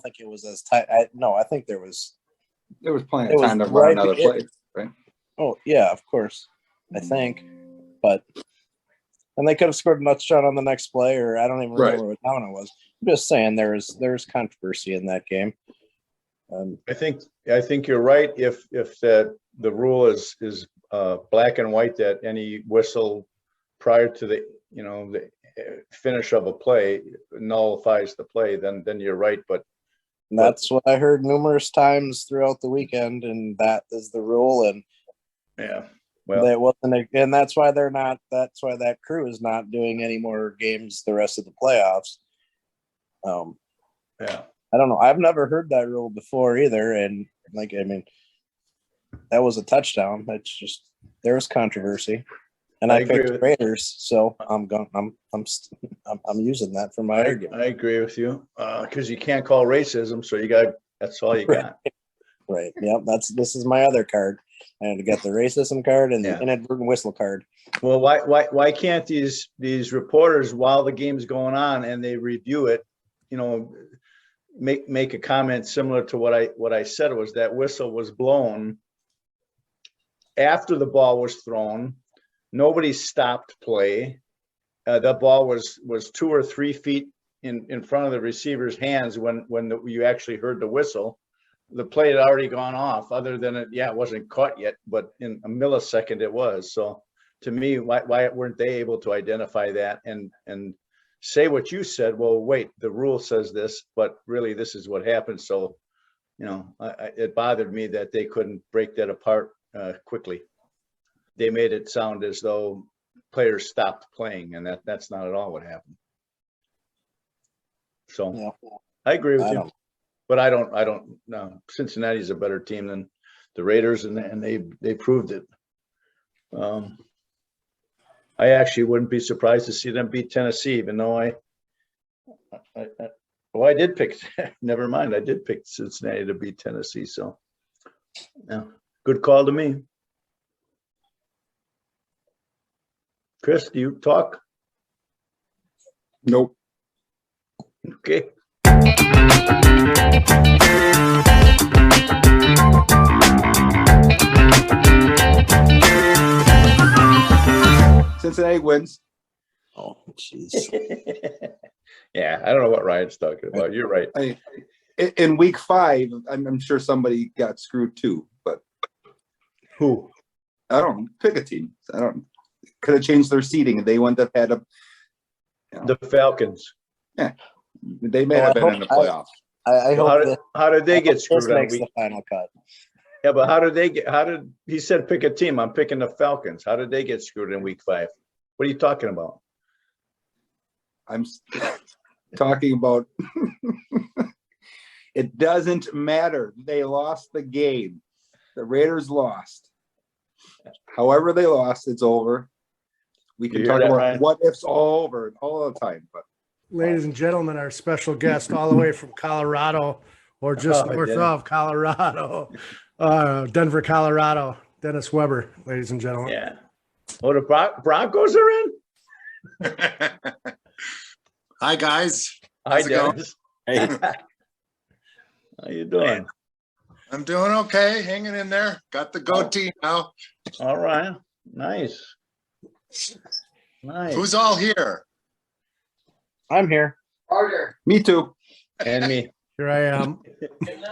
think it was as tight. I think there was. There was plenty It of was time to run right- another play, right? Oh yeah, of course. I think, but and they could have scored a touchdown on the next play, or I don't even remember what down it was. I'm just saying there's controversy in that game. I think you're right. If the rule is black and white, that any whistle prior to the finish of a play nullifies the play, then you're right. But That's what I heard numerous times throughout the weekend, and that is the rule. And yeah, well, that wasn't, and that's why they're not. That's why that crew is not doing any more games the rest of the playoffs. yeah. I don't know. I've never heard that rule before either, and that was a touchdown. It's just there was controversy, and I agree picked with- Raiders, so I'm using that for my argument. I agree with you because you can't call racism, so that's all you got. Right. Yep. This is my other card. I had to get the racism card and Yeah. the inadvertent whistle card. Well, why can't these reporters, while the game's going on and they review it, make a comment similar to what I said, was that whistle was blown after the ball was thrown. Nobody stopped play. That ball was 2 or 3 feet in front of the receiver's hands when you actually heard the whistle. The play had already gone off, other than it wasn't caught yet, but in a millisecond it was. So to me, why weren't they able to identify that and say what you said? Well, wait, the rule says this, but really this is what happened. So, it bothered me that they couldn't break that apart quickly. They made it sound as though players stopped playing, and that's not at all what happened. So Yeah. I agree with I you. don't- But I don't know. Cincinnati's a better team than the Raiders, and they proved it. I actually wouldn't be surprised to see them beat Tennessee, even though I did pick, never mind, I did pick Cincinnati to beat Tennessee. So, yeah, good call to me. Chris, do you talk? Nope. Okay. Cincinnati wins. Oh, jeez. Yeah, I don't know what Ryan's talking about. You're right. In week 5, I'm sure somebody got screwed too, but Who? I don't know. Pick a team. Could have changed their seating. They wouldn't have had The Falcons. they may have been in the playoffs. I Well, hope how did they get this screwed on makes week? the final cut. Yeah, but how did he said pick a team? I'm picking the Falcons. How did they get screwed in week 5? What are you talking about? I'm talking about it doesn't matter. They lost the game. The Raiders lost. However they lost, it's over. We can You hear talk that, about Ryan? what ifs all over all the time, but ladies and gentlemen, our special guest all the way from Colorado, or just Oh, north Dennis. of Colorado, Denver, Colorado, Dennis Weber, ladies and gentlemen. Yeah. Oh, the Broncos are in? Hi, guys. Hi, How's it going? Dennis. Hey. How you doing? I'm doing okay, hanging in there. Got the goatee now. All right. Nice. Nice. Who's all here? I'm here. me too. And me. Here I am.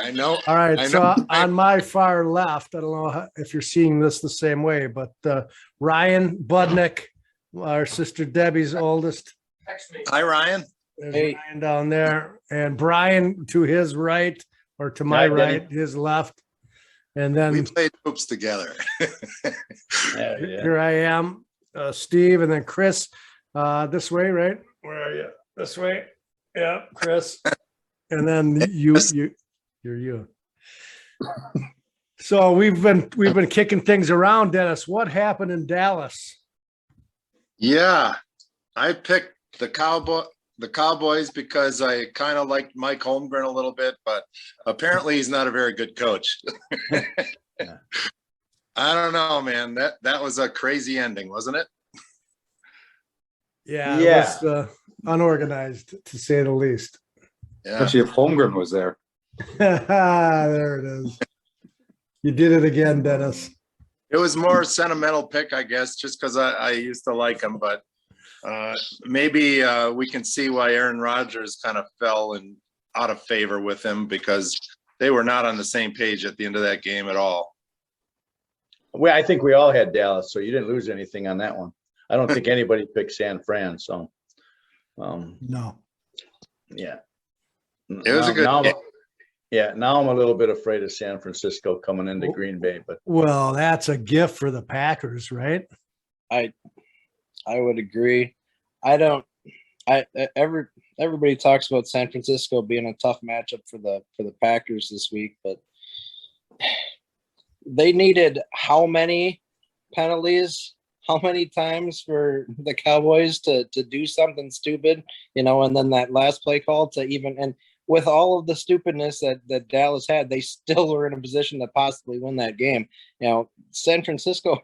I know. All right, I so know. on my far left, I don't know if you're seeing this the same way, but Ryan Budnick, our sister Debbie's oldest. Hi, Ryan. There's Hey. Ryan down there, and Brian to his right, or to my Hi, Denny. right, his left. And then We played hoops together. Yeah. here I am, Steve, and then Chris, this way, right? Where are you? This way. Yeah, Chris. And then you're you. So we've been kicking things around, Dennis. What happened in Dallas? Yeah, I picked the Cowboys because I kind of liked Mike Holmgren a little bit, but apparently he's not a very good coach. I don't know, man. That was a crazy ending, wasn't it? Yeah, Yeah. it was unorganized to say the least. Yeah. Especially if Holmgren was there. There it is. You did it again, Dennis. It was more sentimental pick, I guess, just because I used to like him, but maybe we can see why Aaron Rodgers kind of fell in out of favor with him because they were not on the same page at the end of that game at all. Well, I think we all had Dallas, so you didn't lose anything on that one. I don't think anybody picked San Fran, so No. yeah. It was a good now, game. yeah, now I'm a little bit afraid of San Francisco coming into Green Bay, but Well, that's a gift for the Packers, right? I would agree. Everybody talks about San Francisco being a tough matchup for the Packers this week, but they needed how many penalties, how many times for the Cowboys to do something stupid, and then that last play call to even, and with all of the stupidness that Dallas had, they still were in a position to possibly win that game. San Francisco,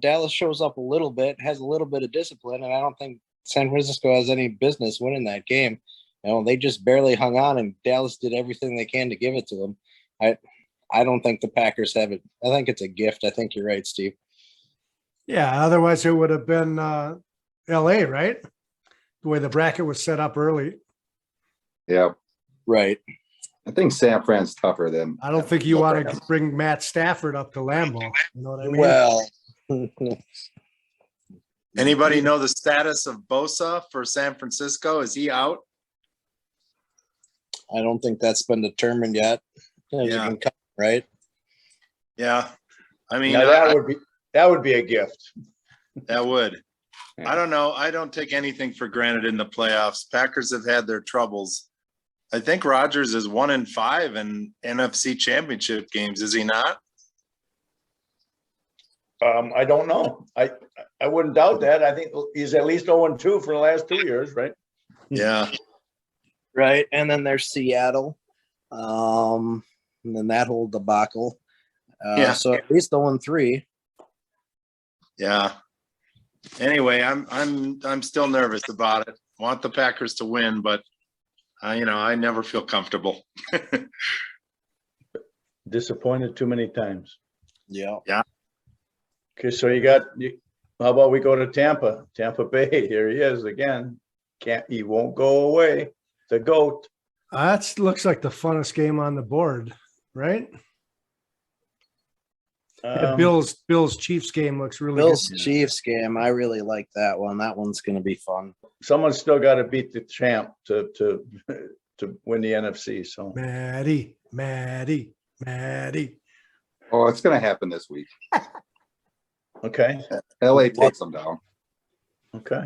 Dallas shows up a little bit, has a little bit of discipline, and I don't think San Francisco has any business winning that game. They just barely hung on, and Dallas did everything they can to give it to them. I don't think the Packers have it. I think it's a gift. I think you're right, Steve. Yeah, otherwise it would have been LA, right? The way the bracket was set up early. Yeah. Right. I think San Fran's tougher than. I don't think you want to bring Matt Stafford up to Lambeau. You know what I mean? Well, Anybody know the status of Bosa for San Francisco? Is he out? I don't think that's been determined yet. Yeah. Right. Yeah. I mean, now that would be a gift. that would. I don't know. I don't take anything for granted in the playoffs. Packers have had their troubles. I think Rodgers is 1-5 in NFC Championship games. Is he not? I don't know. I wouldn't doubt that. I think he's at least 0-2 for the last 2 years, right? Yeah. Right. And then there's Seattle. And then that whole debacle. Yeah. So at least 0-3. Yeah. Anyway, I'm still nervous about it. Want the Packers to win, but I never feel comfortable. Disappointed too many times. Yeah. Okay, so how about we go to Tampa Bay? Here he is again. He won't go away. The GOAT. That looks like the funnest game on the board, right? The Bills Chiefs game looks really Bills good. Chiefs game. I really like that one. That one's going to be fun. Someone's still got to beat the champ to win the NFC. So Maddie. Oh, it's going to happen this week. okay. LA takes them down. Okay.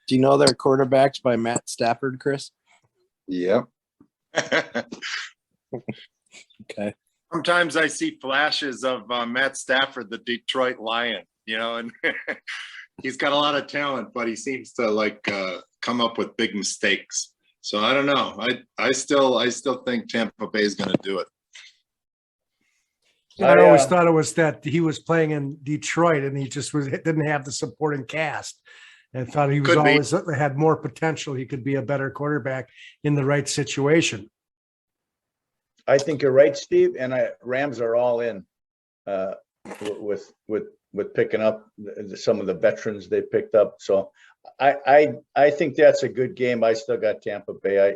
Do you know their quarterbacks by Matt Stafford, Chris? Yep. Okay. Sometimes I see flashes of Matt Stafford, the Detroit Lion, and he's got a lot of talent, but he seems to come up with big mistakes. So I don't know. I still think Tampa Bay is going to do it. I always thought it was that he was playing in Detroit and he just didn't have the supporting cast, and thought he was had more potential. He could be a better quarterback in the right situation. I think you're right, Steve. And Rams are all in with picking up some of the veterans they picked up. So I think that's a good game. I still got Tampa Bay. I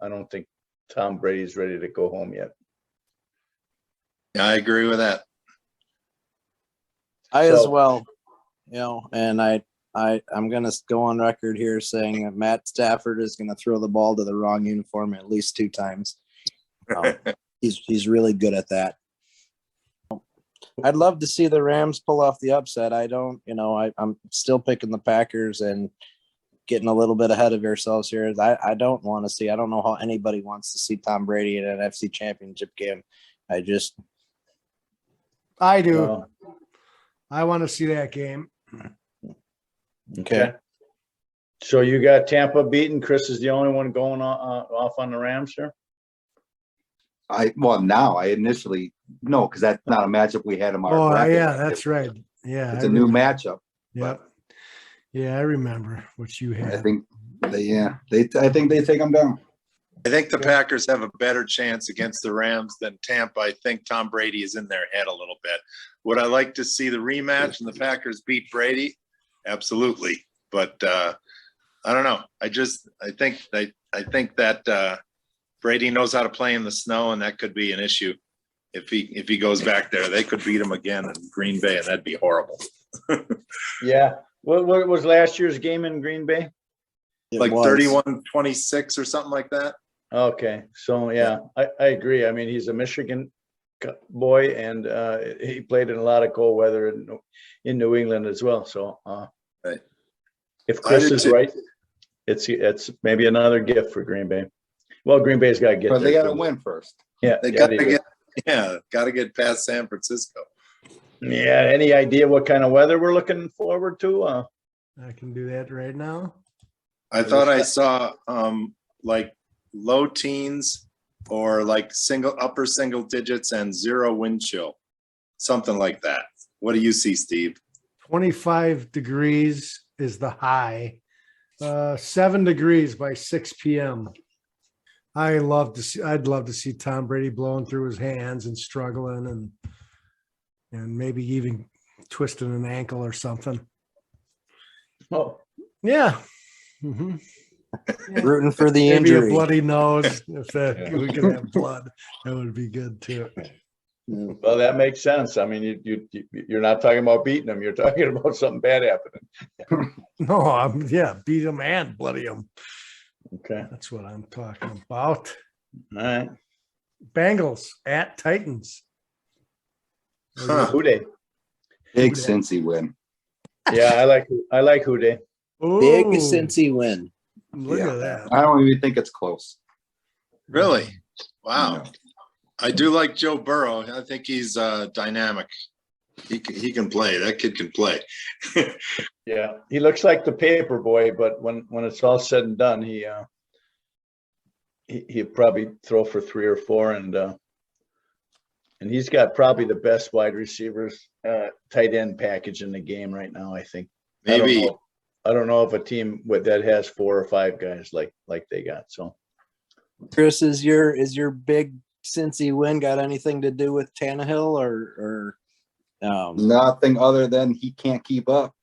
don't think Tom Brady's ready to go home yet. Yeah, I agree with that. I as So- well, and I'm gonna go on record here saying that Matt Stafford is gonna throw the ball to the wrong uniform at least 2 times. He's really good at that. I'd love to see the Rams pull off the upset. I'm still picking the Packers and getting a little bit ahead of ourselves here. I don't want to see. I don't know how anybody wants to see Tom Brady in an NFC Championship game. I do. Well, I want to see that game. Okay. So you got Tampa beaten. Chris is the only one going off on the Rams here. Now I initially no, because that's not a matchup we had in our Oh, bracket. yeah, that's right. Yeah. It's I a new remember. matchup. Yep. Yeah, I remember what you I had. think I think they take them down. I think the Packers have a better chance against the Rams than Tampa. I think Tom Brady is in their head a little bit. Would I like to see the rematch and the Packers beat Brady? Absolutely. But I don't know. I think that Brady knows how to play in the snow, and that could be an issue. If he goes back there, they could beat him again in Green Bay, and that'd be horrible. Yeah. What was last year's game in Green Bay? It Like was. 31-26 or something like that. Okay, so yeah, I agree. I mean, he's a Michigan boy, and he played in a lot of cold weather in New England as well. So Right. if Chris I do is too. right, it's maybe another gift for Green Bay. Well, Green Bay's got to get But they there, got to too. win first. Yeah, They yeah, got to do. get past San Francisco. Yeah, any idea what kind of weather we're looking forward to? I can do that right now. I thought I saw like low teens or like upper single digits and 0 wind chill, something like that. What do you see, Steve? 25 degrees is the high. 7 degrees by 6 p.m. I'd love to see Tom Brady blowing through his hands and struggling and maybe even twisting an ankle or something. Oh, Yeah. Mhm. Rooting for the Maybe a injury. bloody nose. If we could have blood, that would be good too. well, that makes sense. I mean, you're not talking about beating them. You're talking about something bad happening. No, beat him and bloody him. Okay, That's what I'm talking about. all right. Bengals at Titans. Huh. Who they? Big Cincy win. Yeah, I like who they. Big Ooh, Cincy win. Look Yeah. at that. I don't even think it's close. Really? Wow. No. I do like Joe Burrow. I think he's dynamic. He can play. That kid can play. Yeah, he looks like the paper boy, but when it's all said and done, he'll probably throw for 3 or 4, and he's got probably the best wide receivers, tight end package in the game right now. I think. Maybe. I don't know if a team that has 4 or 5 guys like they got. So Chris, is your big Cincy win got anything to do with Tannehill or Nothing other than he can't keep up.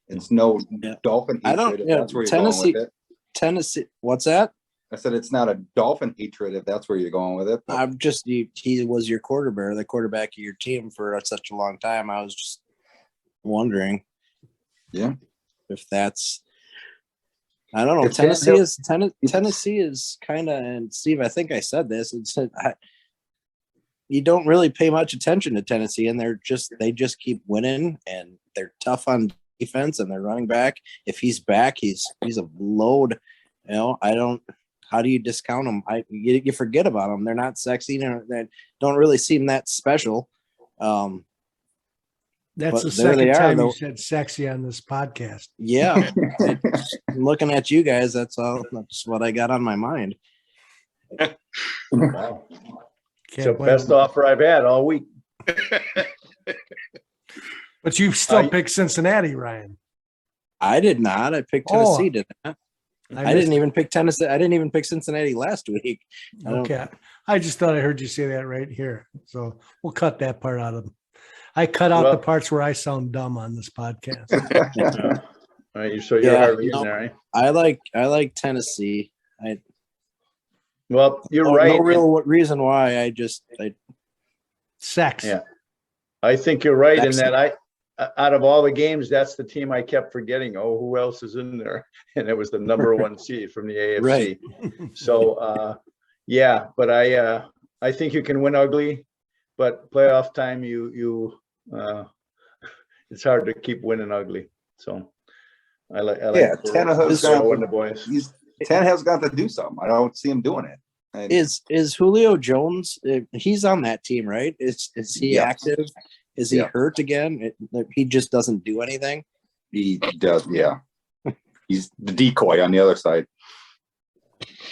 It's no Yeah. Dolphin I don't- hatred. If yeah, that's where you're Tennessee- going with it. Tennessee? What's that? I said it's not a Dolphin hatred if that's where you're going with it. but I'm just he was your quarterback, the quarterback of your team for such a long time. I was just wondering. Yeah. If that's I don't know. If Tennessee Tannehill- is Tennessee is kind of, and Steve, I think I said this. It said you don't really pay much attention to Tennessee, and they just keep winning, and they're tough on defense, and they're running back. If he's back, he's a load. You know, I don't. How do you discount them? You forget about them. They're not sexy. They don't really seem that special. That's But the there they second are, time though. you said sexy on this podcast. Yeah, looking at you guys, that's all. That's what I got on my mind. wow, Can't so blame best them. offer I've had all week. But you still I- picked Cincinnati, Ryan. I did not. I picked Oh. Tennessee. Did not. I missed didn't it. even pick Tennessee. I didn't even pick Cincinnati last week. I don't- Okay. I just thought I heard you say that right here. So we'll cut that part out of them. I cut out the Well- parts where I sound dumb on this podcast. All right, so you're Yeah, hardly no. in there, eh? I like Tennessee. Well, you're no, right. no real reason why. Sex. Yeah. I think you're right in Excellent. that out of all the games, that's the team I kept forgetting. Oh, who else is in there? And it was the number one seed from the AFC. Right. So, yeah, but I think you can win ugly, but playoff time, it's hard to keep winning ugly. So I like Tannehill's Burrow got and the boys. Tannehill's got to do something. I don't see him doing it. And Is Julio Jones? He's on that team, right? Is he Yeah. active? Is he Yeah. hurt again? He just doesn't do anything. he does, yeah. He's the decoy on the other side.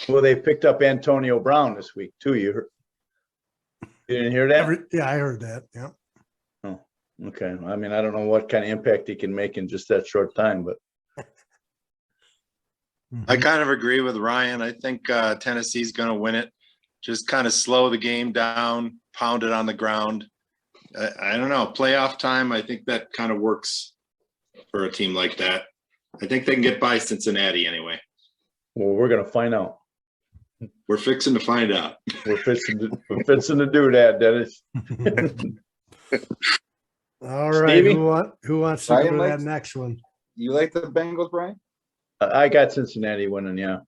Well, they picked up Antonio Brown this week too. You didn't hear that? Yeah, I heard that. Yeah. Oh, okay. I mean, I don't know what kind of impact he can make in just that short time, but I kind of agree with Ryan. I think Tennessee's going to win it. Just kind of slow the game down, pound it on the ground. I don't know. Playoff time, I think that kind of works for a team like that. I think they can get by Cincinnati anyway. well, we're gonna find out. We're fixing to find out. We're fixing to do that, Dennis. All right. Stevie? Who wants to Ryan go to that likes- next one? You like the Bengals, Brian? I got Cincinnati winning, yeah.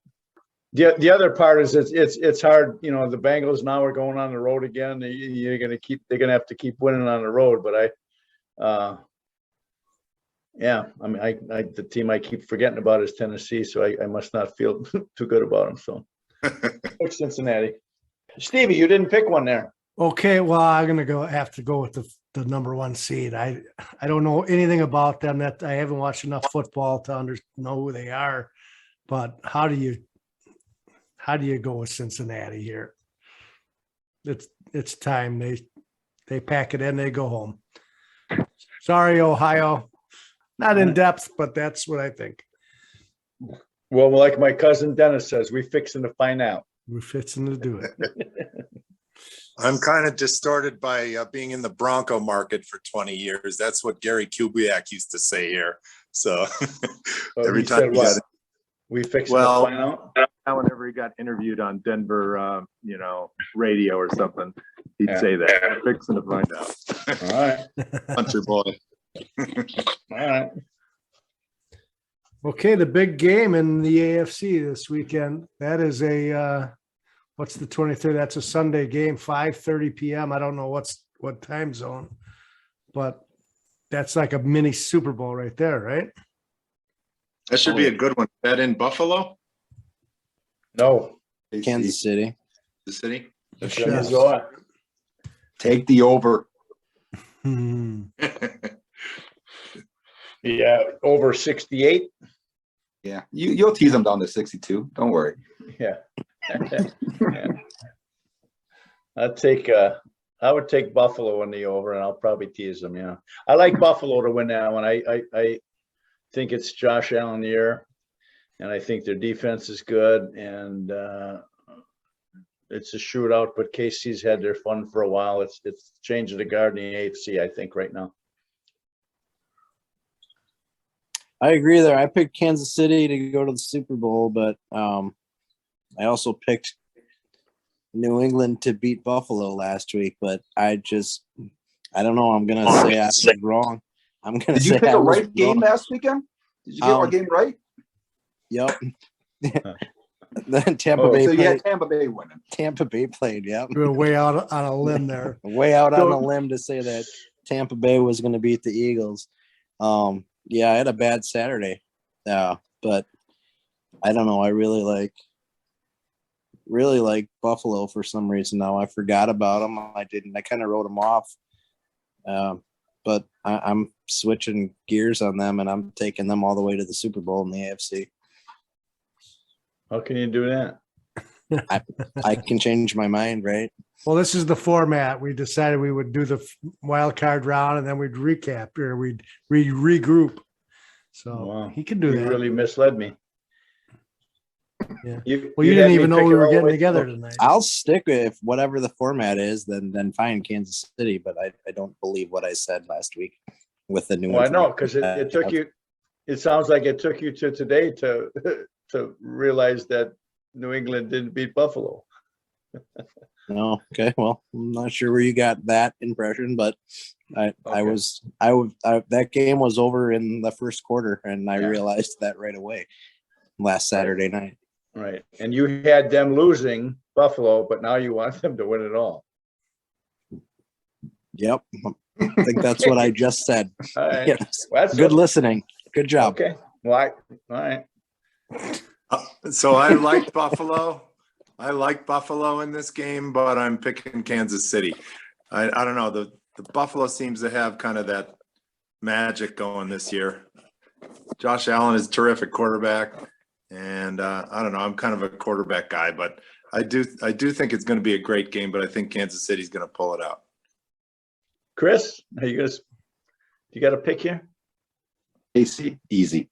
The other part is it's hard, you know, the Bengals now are going on the road again. They're gonna have to keep winning on the road, but yeah, I mean, the team I keep forgetting about is Tennessee, so I must not feel too good about them, so. Pick Cincinnati. Stevie, you didn't pick one there. Okay, well, I'm gonna have to go with the number one seed. I don't know anything about them. That I haven't watched enough football to know who they are. But how do you go with Cincinnati here? It's time. They pack it in, they go home. Sorry, Ohio. Not in depth, but that's what I think. Well, like my cousin Dennis says, we fixing to find out. We're fixing to do it. I'm kind of distorted by being in the Bronco market for 20 years. That's what Gary Kubiak used to say here. So every He time said he what? got We fixing Well, to find out. Whenever he got interviewed on Denver, radio or something, he'd Yeah. say that. We're fixing to find out. All right, Hunter boy. all right. Okay, the big game in the AFC this weekend. That is what's the 23rd? That's a Sunday game, 5:30 p.m. I don't know what time zone, but that's like a mini Super Bowl right there, right? That should be a good one. That in Buffalo, No. Kansas City. the city. Yes. Go on. Take the over. Hmm. Yeah, over 68. Yeah, you'll tease them down to 62. Don't worry. Yeah. Yeah. I would take Buffalo in the over, and I'll probably tease them. Yeah, I like Buffalo to win that one. I think it's Josh Allen year, and I think their defense is good, and it's a shootout. But KC's had their fun for a while. It's changing the guard in the AFC, I think, right now. I agree there. I picked Kansas City to go to the Super Bowl, but I also picked New England to beat Buffalo last week. But I don't know. I'm gonna say I was wrong. I'm gonna Did you say pick I a was right game wrong. last weekend? Did you get our game right? Yep. Then Tampa Oh, Bay So you played. had Tampa Bay winning. Tampa Bay played. Yep. We're way out on a limb there. Way out on So- a limb to say that Tampa Bay was going to beat the Eagles. Yeah, I had a bad Saturday. But I don't know. I really like Buffalo for some reason now. I forgot about them. I didn't. I kind of wrote them off. But I'm switching gears on them, and I'm taking them all the way to the Super Bowl in the AFC. How can you do that? I can change my mind, right? Well, this is the format. We decided we would do the wild card round and then we'd recap or we'd regroup. So Wow. he can do You that. really misled me. Yeah. You Well, you had didn't me even know picking we were all the getting way together through. tonight. I'll stick with whatever the format is, then fine Kansas City, but I don't believe what I said last week with the new Well, I know, information. because it took you, it sounds like it took you to today to realize that New England didn't beat Buffalo. No, okay. Well, I'm not sure where you got that impression, but I that game was over in the first quarter, and I realized that right away last Saturday night. Right. And you had them losing Buffalo, but now you want them to win it all. Yep. I think that's what I just said. All right. Yes. Well, that's Good what- listening. Good job. Okay. Well, all right. So I liked Buffalo. I like Buffalo in this game, but I'm picking Kansas City. I don't know. The Buffalo seems to have kind of that magic going this year. Josh Allen is a terrific quarterback, and I don't know. I'm kind of a quarterback guy, but I do think it's going to be a great game. But I think Kansas City's going to pull it out. Chris, are you gonna? You got a pick here? KC, easy.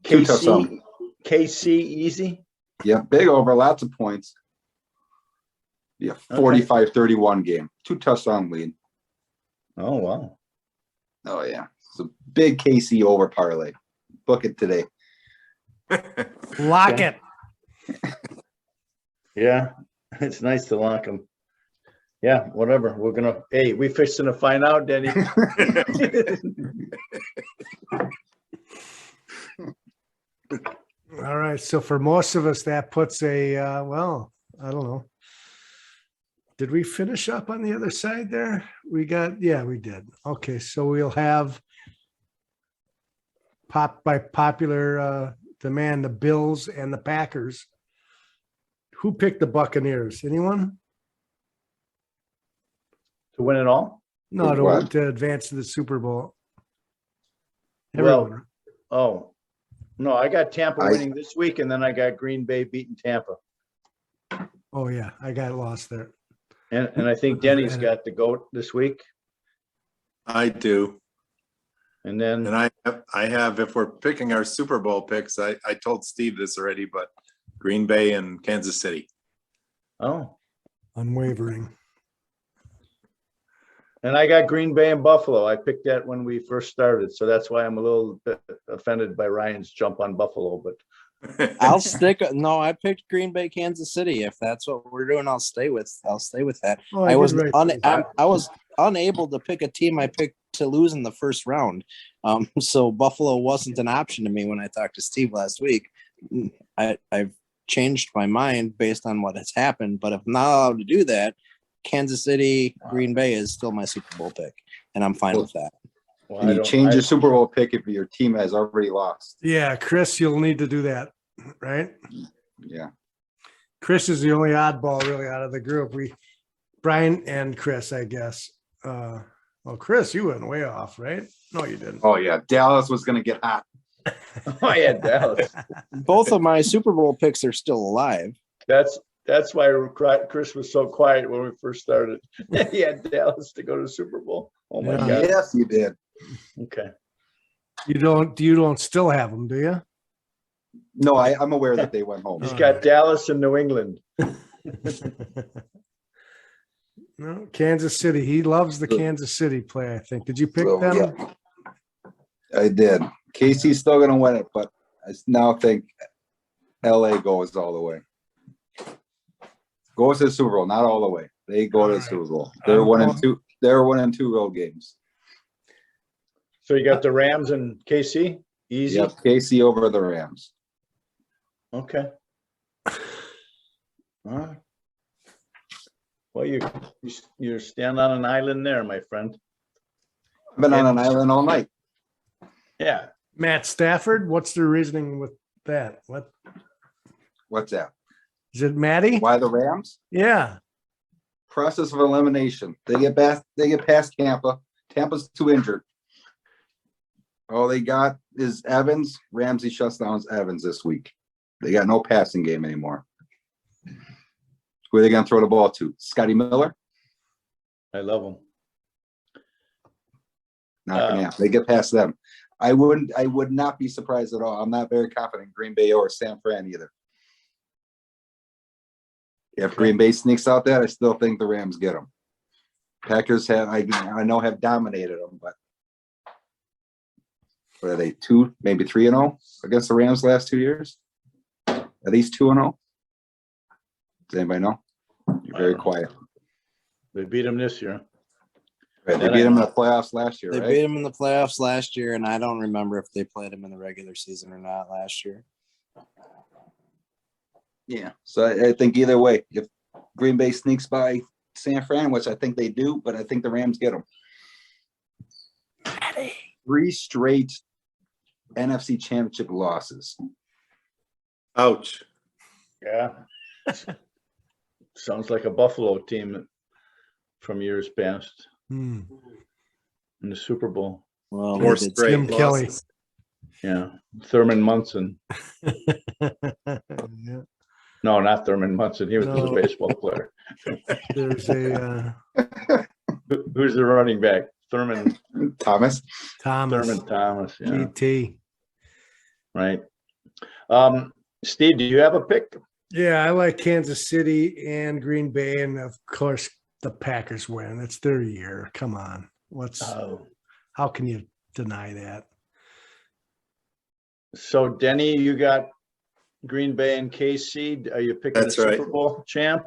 KC, KC, easy. Yeah, big over, lots of points. Yeah, 45-31 game. 2 touchdown lead. Oh, wow. Oh, yeah. It's a big KC over parlay. Book it today. Lock it. Yeah, it's nice to lock them. Yeah, whatever. We're gonna. Hey, we fixing to find out, Denny. All right. So for most of us, that puts a, well, I don't know. Did we finish up on the other side there? Yeah, we did. Okay. So we'll have by popular demand, the Bills and the Packers. Who picked the Buccaneers? Anyone? To win it all? No, What? to advance to the Super Bowl. Well, Everyone. oh, no, I got Tampa winning this week, and then I got Green Bay beating Tampa. Oh, yeah. I got lost there. And I think Denny's got the GOAT this week. I do. And then And I have, if we're picking our Super Bowl picks, I told Steve this already, but Green Bay and Kansas City. oh, Unwavering. and I got Green Bay and Buffalo. I picked that when we first started, so that's why I'm a little bit offended by Ryan's jump on Buffalo. But I'll stick. No, I picked Green Bay, Kansas City. If that's what we're doing, I'll stay with that. Oh, I was did write I was unable to pick a team I picked to lose in the first round. So Buffalo wasn't an option to me when I talked to Steve last week. I've changed my mind based on what has happened, but if I'm not allowed to do that, Kansas City, Green Bay is still my Super Bowl pick, and I'm fine with that. well, Can you change your Super Bowl pick if your team has already lost? Yeah, Chris, you'll need to do that, right? Yeah. Chris is the only oddball really out of the group. Brian and Chris, I guess. Well, Chris, you went way off, right? No, you didn't. Oh, yeah. Dallas was going to get hot. Oh yeah, Dallas. Both of my Super Bowl picks are still alive. That's why Chris was so quiet when we first started. He had Dallas to go to the Super Bowl. Oh my Yeah. God. Yes, you did. Okay. You don't still have them, do you? No, I'm aware that they went home. He's got Dallas and New England. No, Kansas City. He loves the Kansas City play, I think. Did you pick Well, them? yeah. I did. KC's still going to win it, but I now think LA goes all the way. Goes to the Super Bowl, not all the way. They go to the Super Bowl. They're winning two. They're winning 2 road games. So you got the Rams and KC? Easy. Yep, KC over the Rams. Okay. All right. Well, you're standing on an island there, my friend. I've been on an island all night. Yeah. Matt Stafford. What's the reasoning with that? What's that? Is it Matty? Why the Rams? Yeah. Process of elimination. They get past Tampa. Tampa's too injured. All they got is Evans. Ramsey shuts down Evans this week. They got no passing game anymore. Who are they going to throw the ball to? Scotty Miller? I love him. Not going to happen. They get past them. I would not be surprised at all. I'm not very confident in Green Bay or San Fran either. If Green Bay sneaks out that, I still think the Rams get them. Packers I know have dominated them, but what are they, 2, maybe 3-0 against the Rams last 2 years? Are these 2-0? Does anybody know? You're very I don't know. quiet. They beat them this year. Right, they beat them in the playoffs last year, They right? beat them in the playoffs last year, and I don't remember if they played them in the regular season or not last year. Yeah. So I think either way, if Green Bay sneaks by San Fran, which I think they do, but I think the Rams get them. 3 straight NFC Championship losses. Ouch. Yeah. Sounds like a Buffalo team from years past Hmm. in the Super Bowl. Well, More they did- straight Jim Kelly. losses. Yeah. Thurman Munson. Yeah, No, not Thurman Munson. He was No. a baseball player. there's a Who's the running back? Thomas. Thomas Thurman Thomas. Yeah. GT. Right. Steve, do you have a pick? Yeah, I like Kansas City and Green Bay, and of course the Packers win. It's their year. Come on, how can you deny that? So Denny, you got Green Bay and KC. Are you picking That's the right. Super Bowl champ,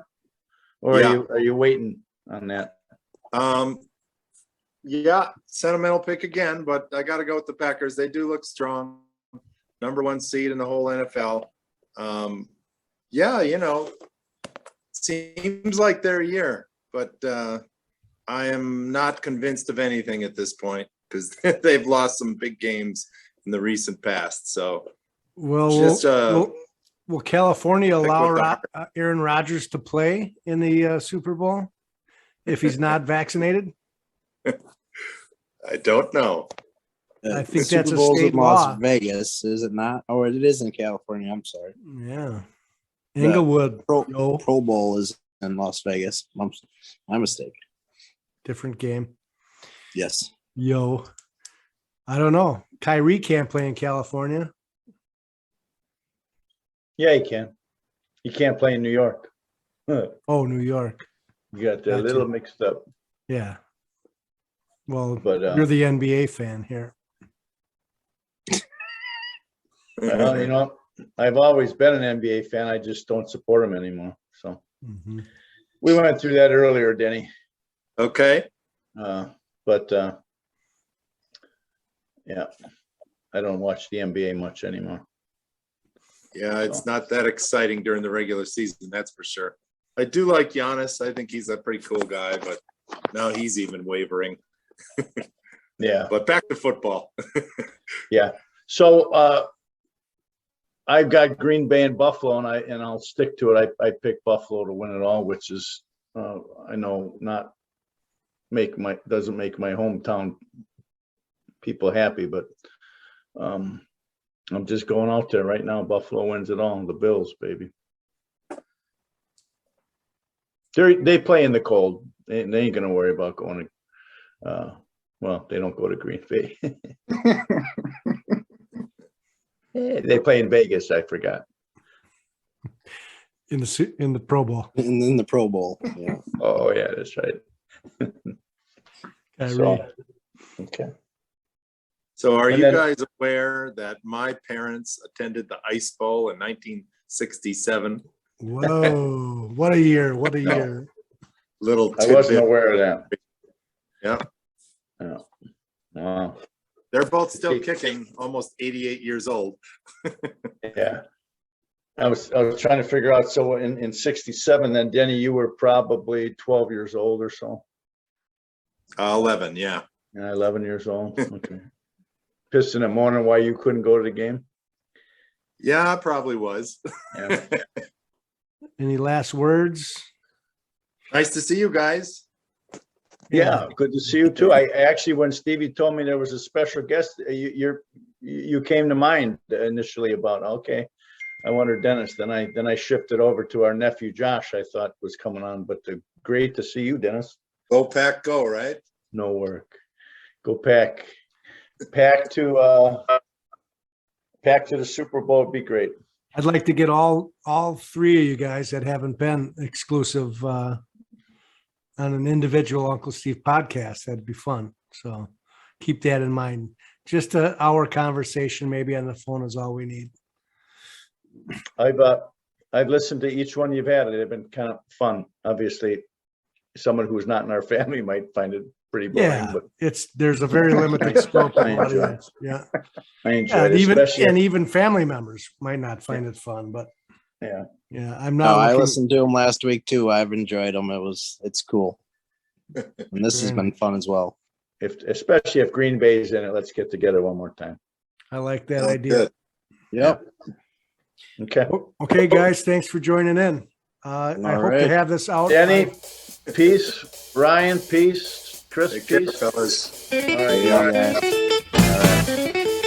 or Yeah. are you waiting on that? Yeah, sentimental pick again, but I got to go with the Packers. They do look strong. Number 1 seed in the whole NFL. Yeah, seems like their year, but I am not convinced of anything at this point because they've lost some big games in the recent past. So Well, Just, will California stick allow with the Aaron Rodgers to play in the Super Bowl if he's not vaccinated? I don't know. I think the that's Super a Bowl's state in Las law. Vegas, is it not? Oh, it is in California. I'm sorry. Yeah, Inglewood. Yo, Pro Bowl is in Las Vegas. My mistake. different game. Yes. Yo, I don't know. Kyrie can't play in California. Yeah, he can. He can't play in New York. Huh. Oh, New York. You got that a Gotcha. little mixed up. Yeah. Well, But you're the NBA fan here. well, I've always been an NBA fan. I just don't support him anymore. So Mhm. we went through that earlier, Denny. Okay. But yeah, I don't watch the NBA much anymore. Yeah, it's not that exciting during the regular season, that's for sure. I do like Giannis. I think he's a pretty cool guy, but now he's even wavering. Yeah. But back to football. Yeah. So I've got Green Bay and Buffalo, and I'll stick to it. I picked Buffalo to win it all, which is I know not doesn't make my hometown people happy, but I'm just going out there right now. Buffalo wins it all. The Bills, baby. They play in the cold. They ain't gonna worry about going to. Well, they don't go to Green Bay. They play in Vegas. I forgot. In the Pro Bowl. And then the Pro Bowl. Yeah. Oh yeah, that's right. Kyrie. So, okay. So are And you then- guys aware that my parents attended the Ice Bowl in 1967? Whoa! What a year! What a year! Little I wasn't tidbit. aware of that. Yeah, Yeah. Wow. they're both still kicking, almost 88 years old. Yeah. I was trying to figure out, so in 67, then Denny, you were probably 12 years old or so. 11, yeah. Yeah, 11 years old. Okay. Pissed in the morning why you couldn't go to the game? Yeah, I probably was. Yeah. Any last words? Nice to see you guys. Yeah, good to see you too. I actually, when Stevie told me there was a special guest, you came to mind initially about, okay, I wonder Dennis. Then I shifted over to our nephew Josh. I thought was coming on, but great to see you, Dennis. Go Pack, go! Right? No work. Go Pack. Pack to the Super Bowl would be great. I'd like to get all three of you guys that haven't been exclusive on an individual Uncle Steve podcast. That'd be fun. So keep that in mind. Just an hour conversation, maybe on the phone, is all we need. I've listened to each one you've had. They've been kind of fun. Obviously, someone who's not in our family might find it pretty boring, Yeah, but there's a very limited scope of I enjoy audience. Yeah. I enjoy Yeah, it. and Especially, even family members might not find it fun, but yeah. I'm No, not I looking. listened to them last week too. I've enjoyed them. It's cool. And this has been fun as well. Especially if Green Bay's in it, let's get together one more time. I like that Oh, idea. good. Yep. Okay. Okay, guys, thanks for joining in. I hope to right. have this out. Danny, peace. Ryan, peace. Chris, Take care, peace. fellas. All right. Yeah, guys.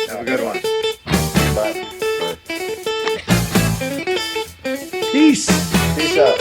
Have a good one. Bye. Peace. Peace out.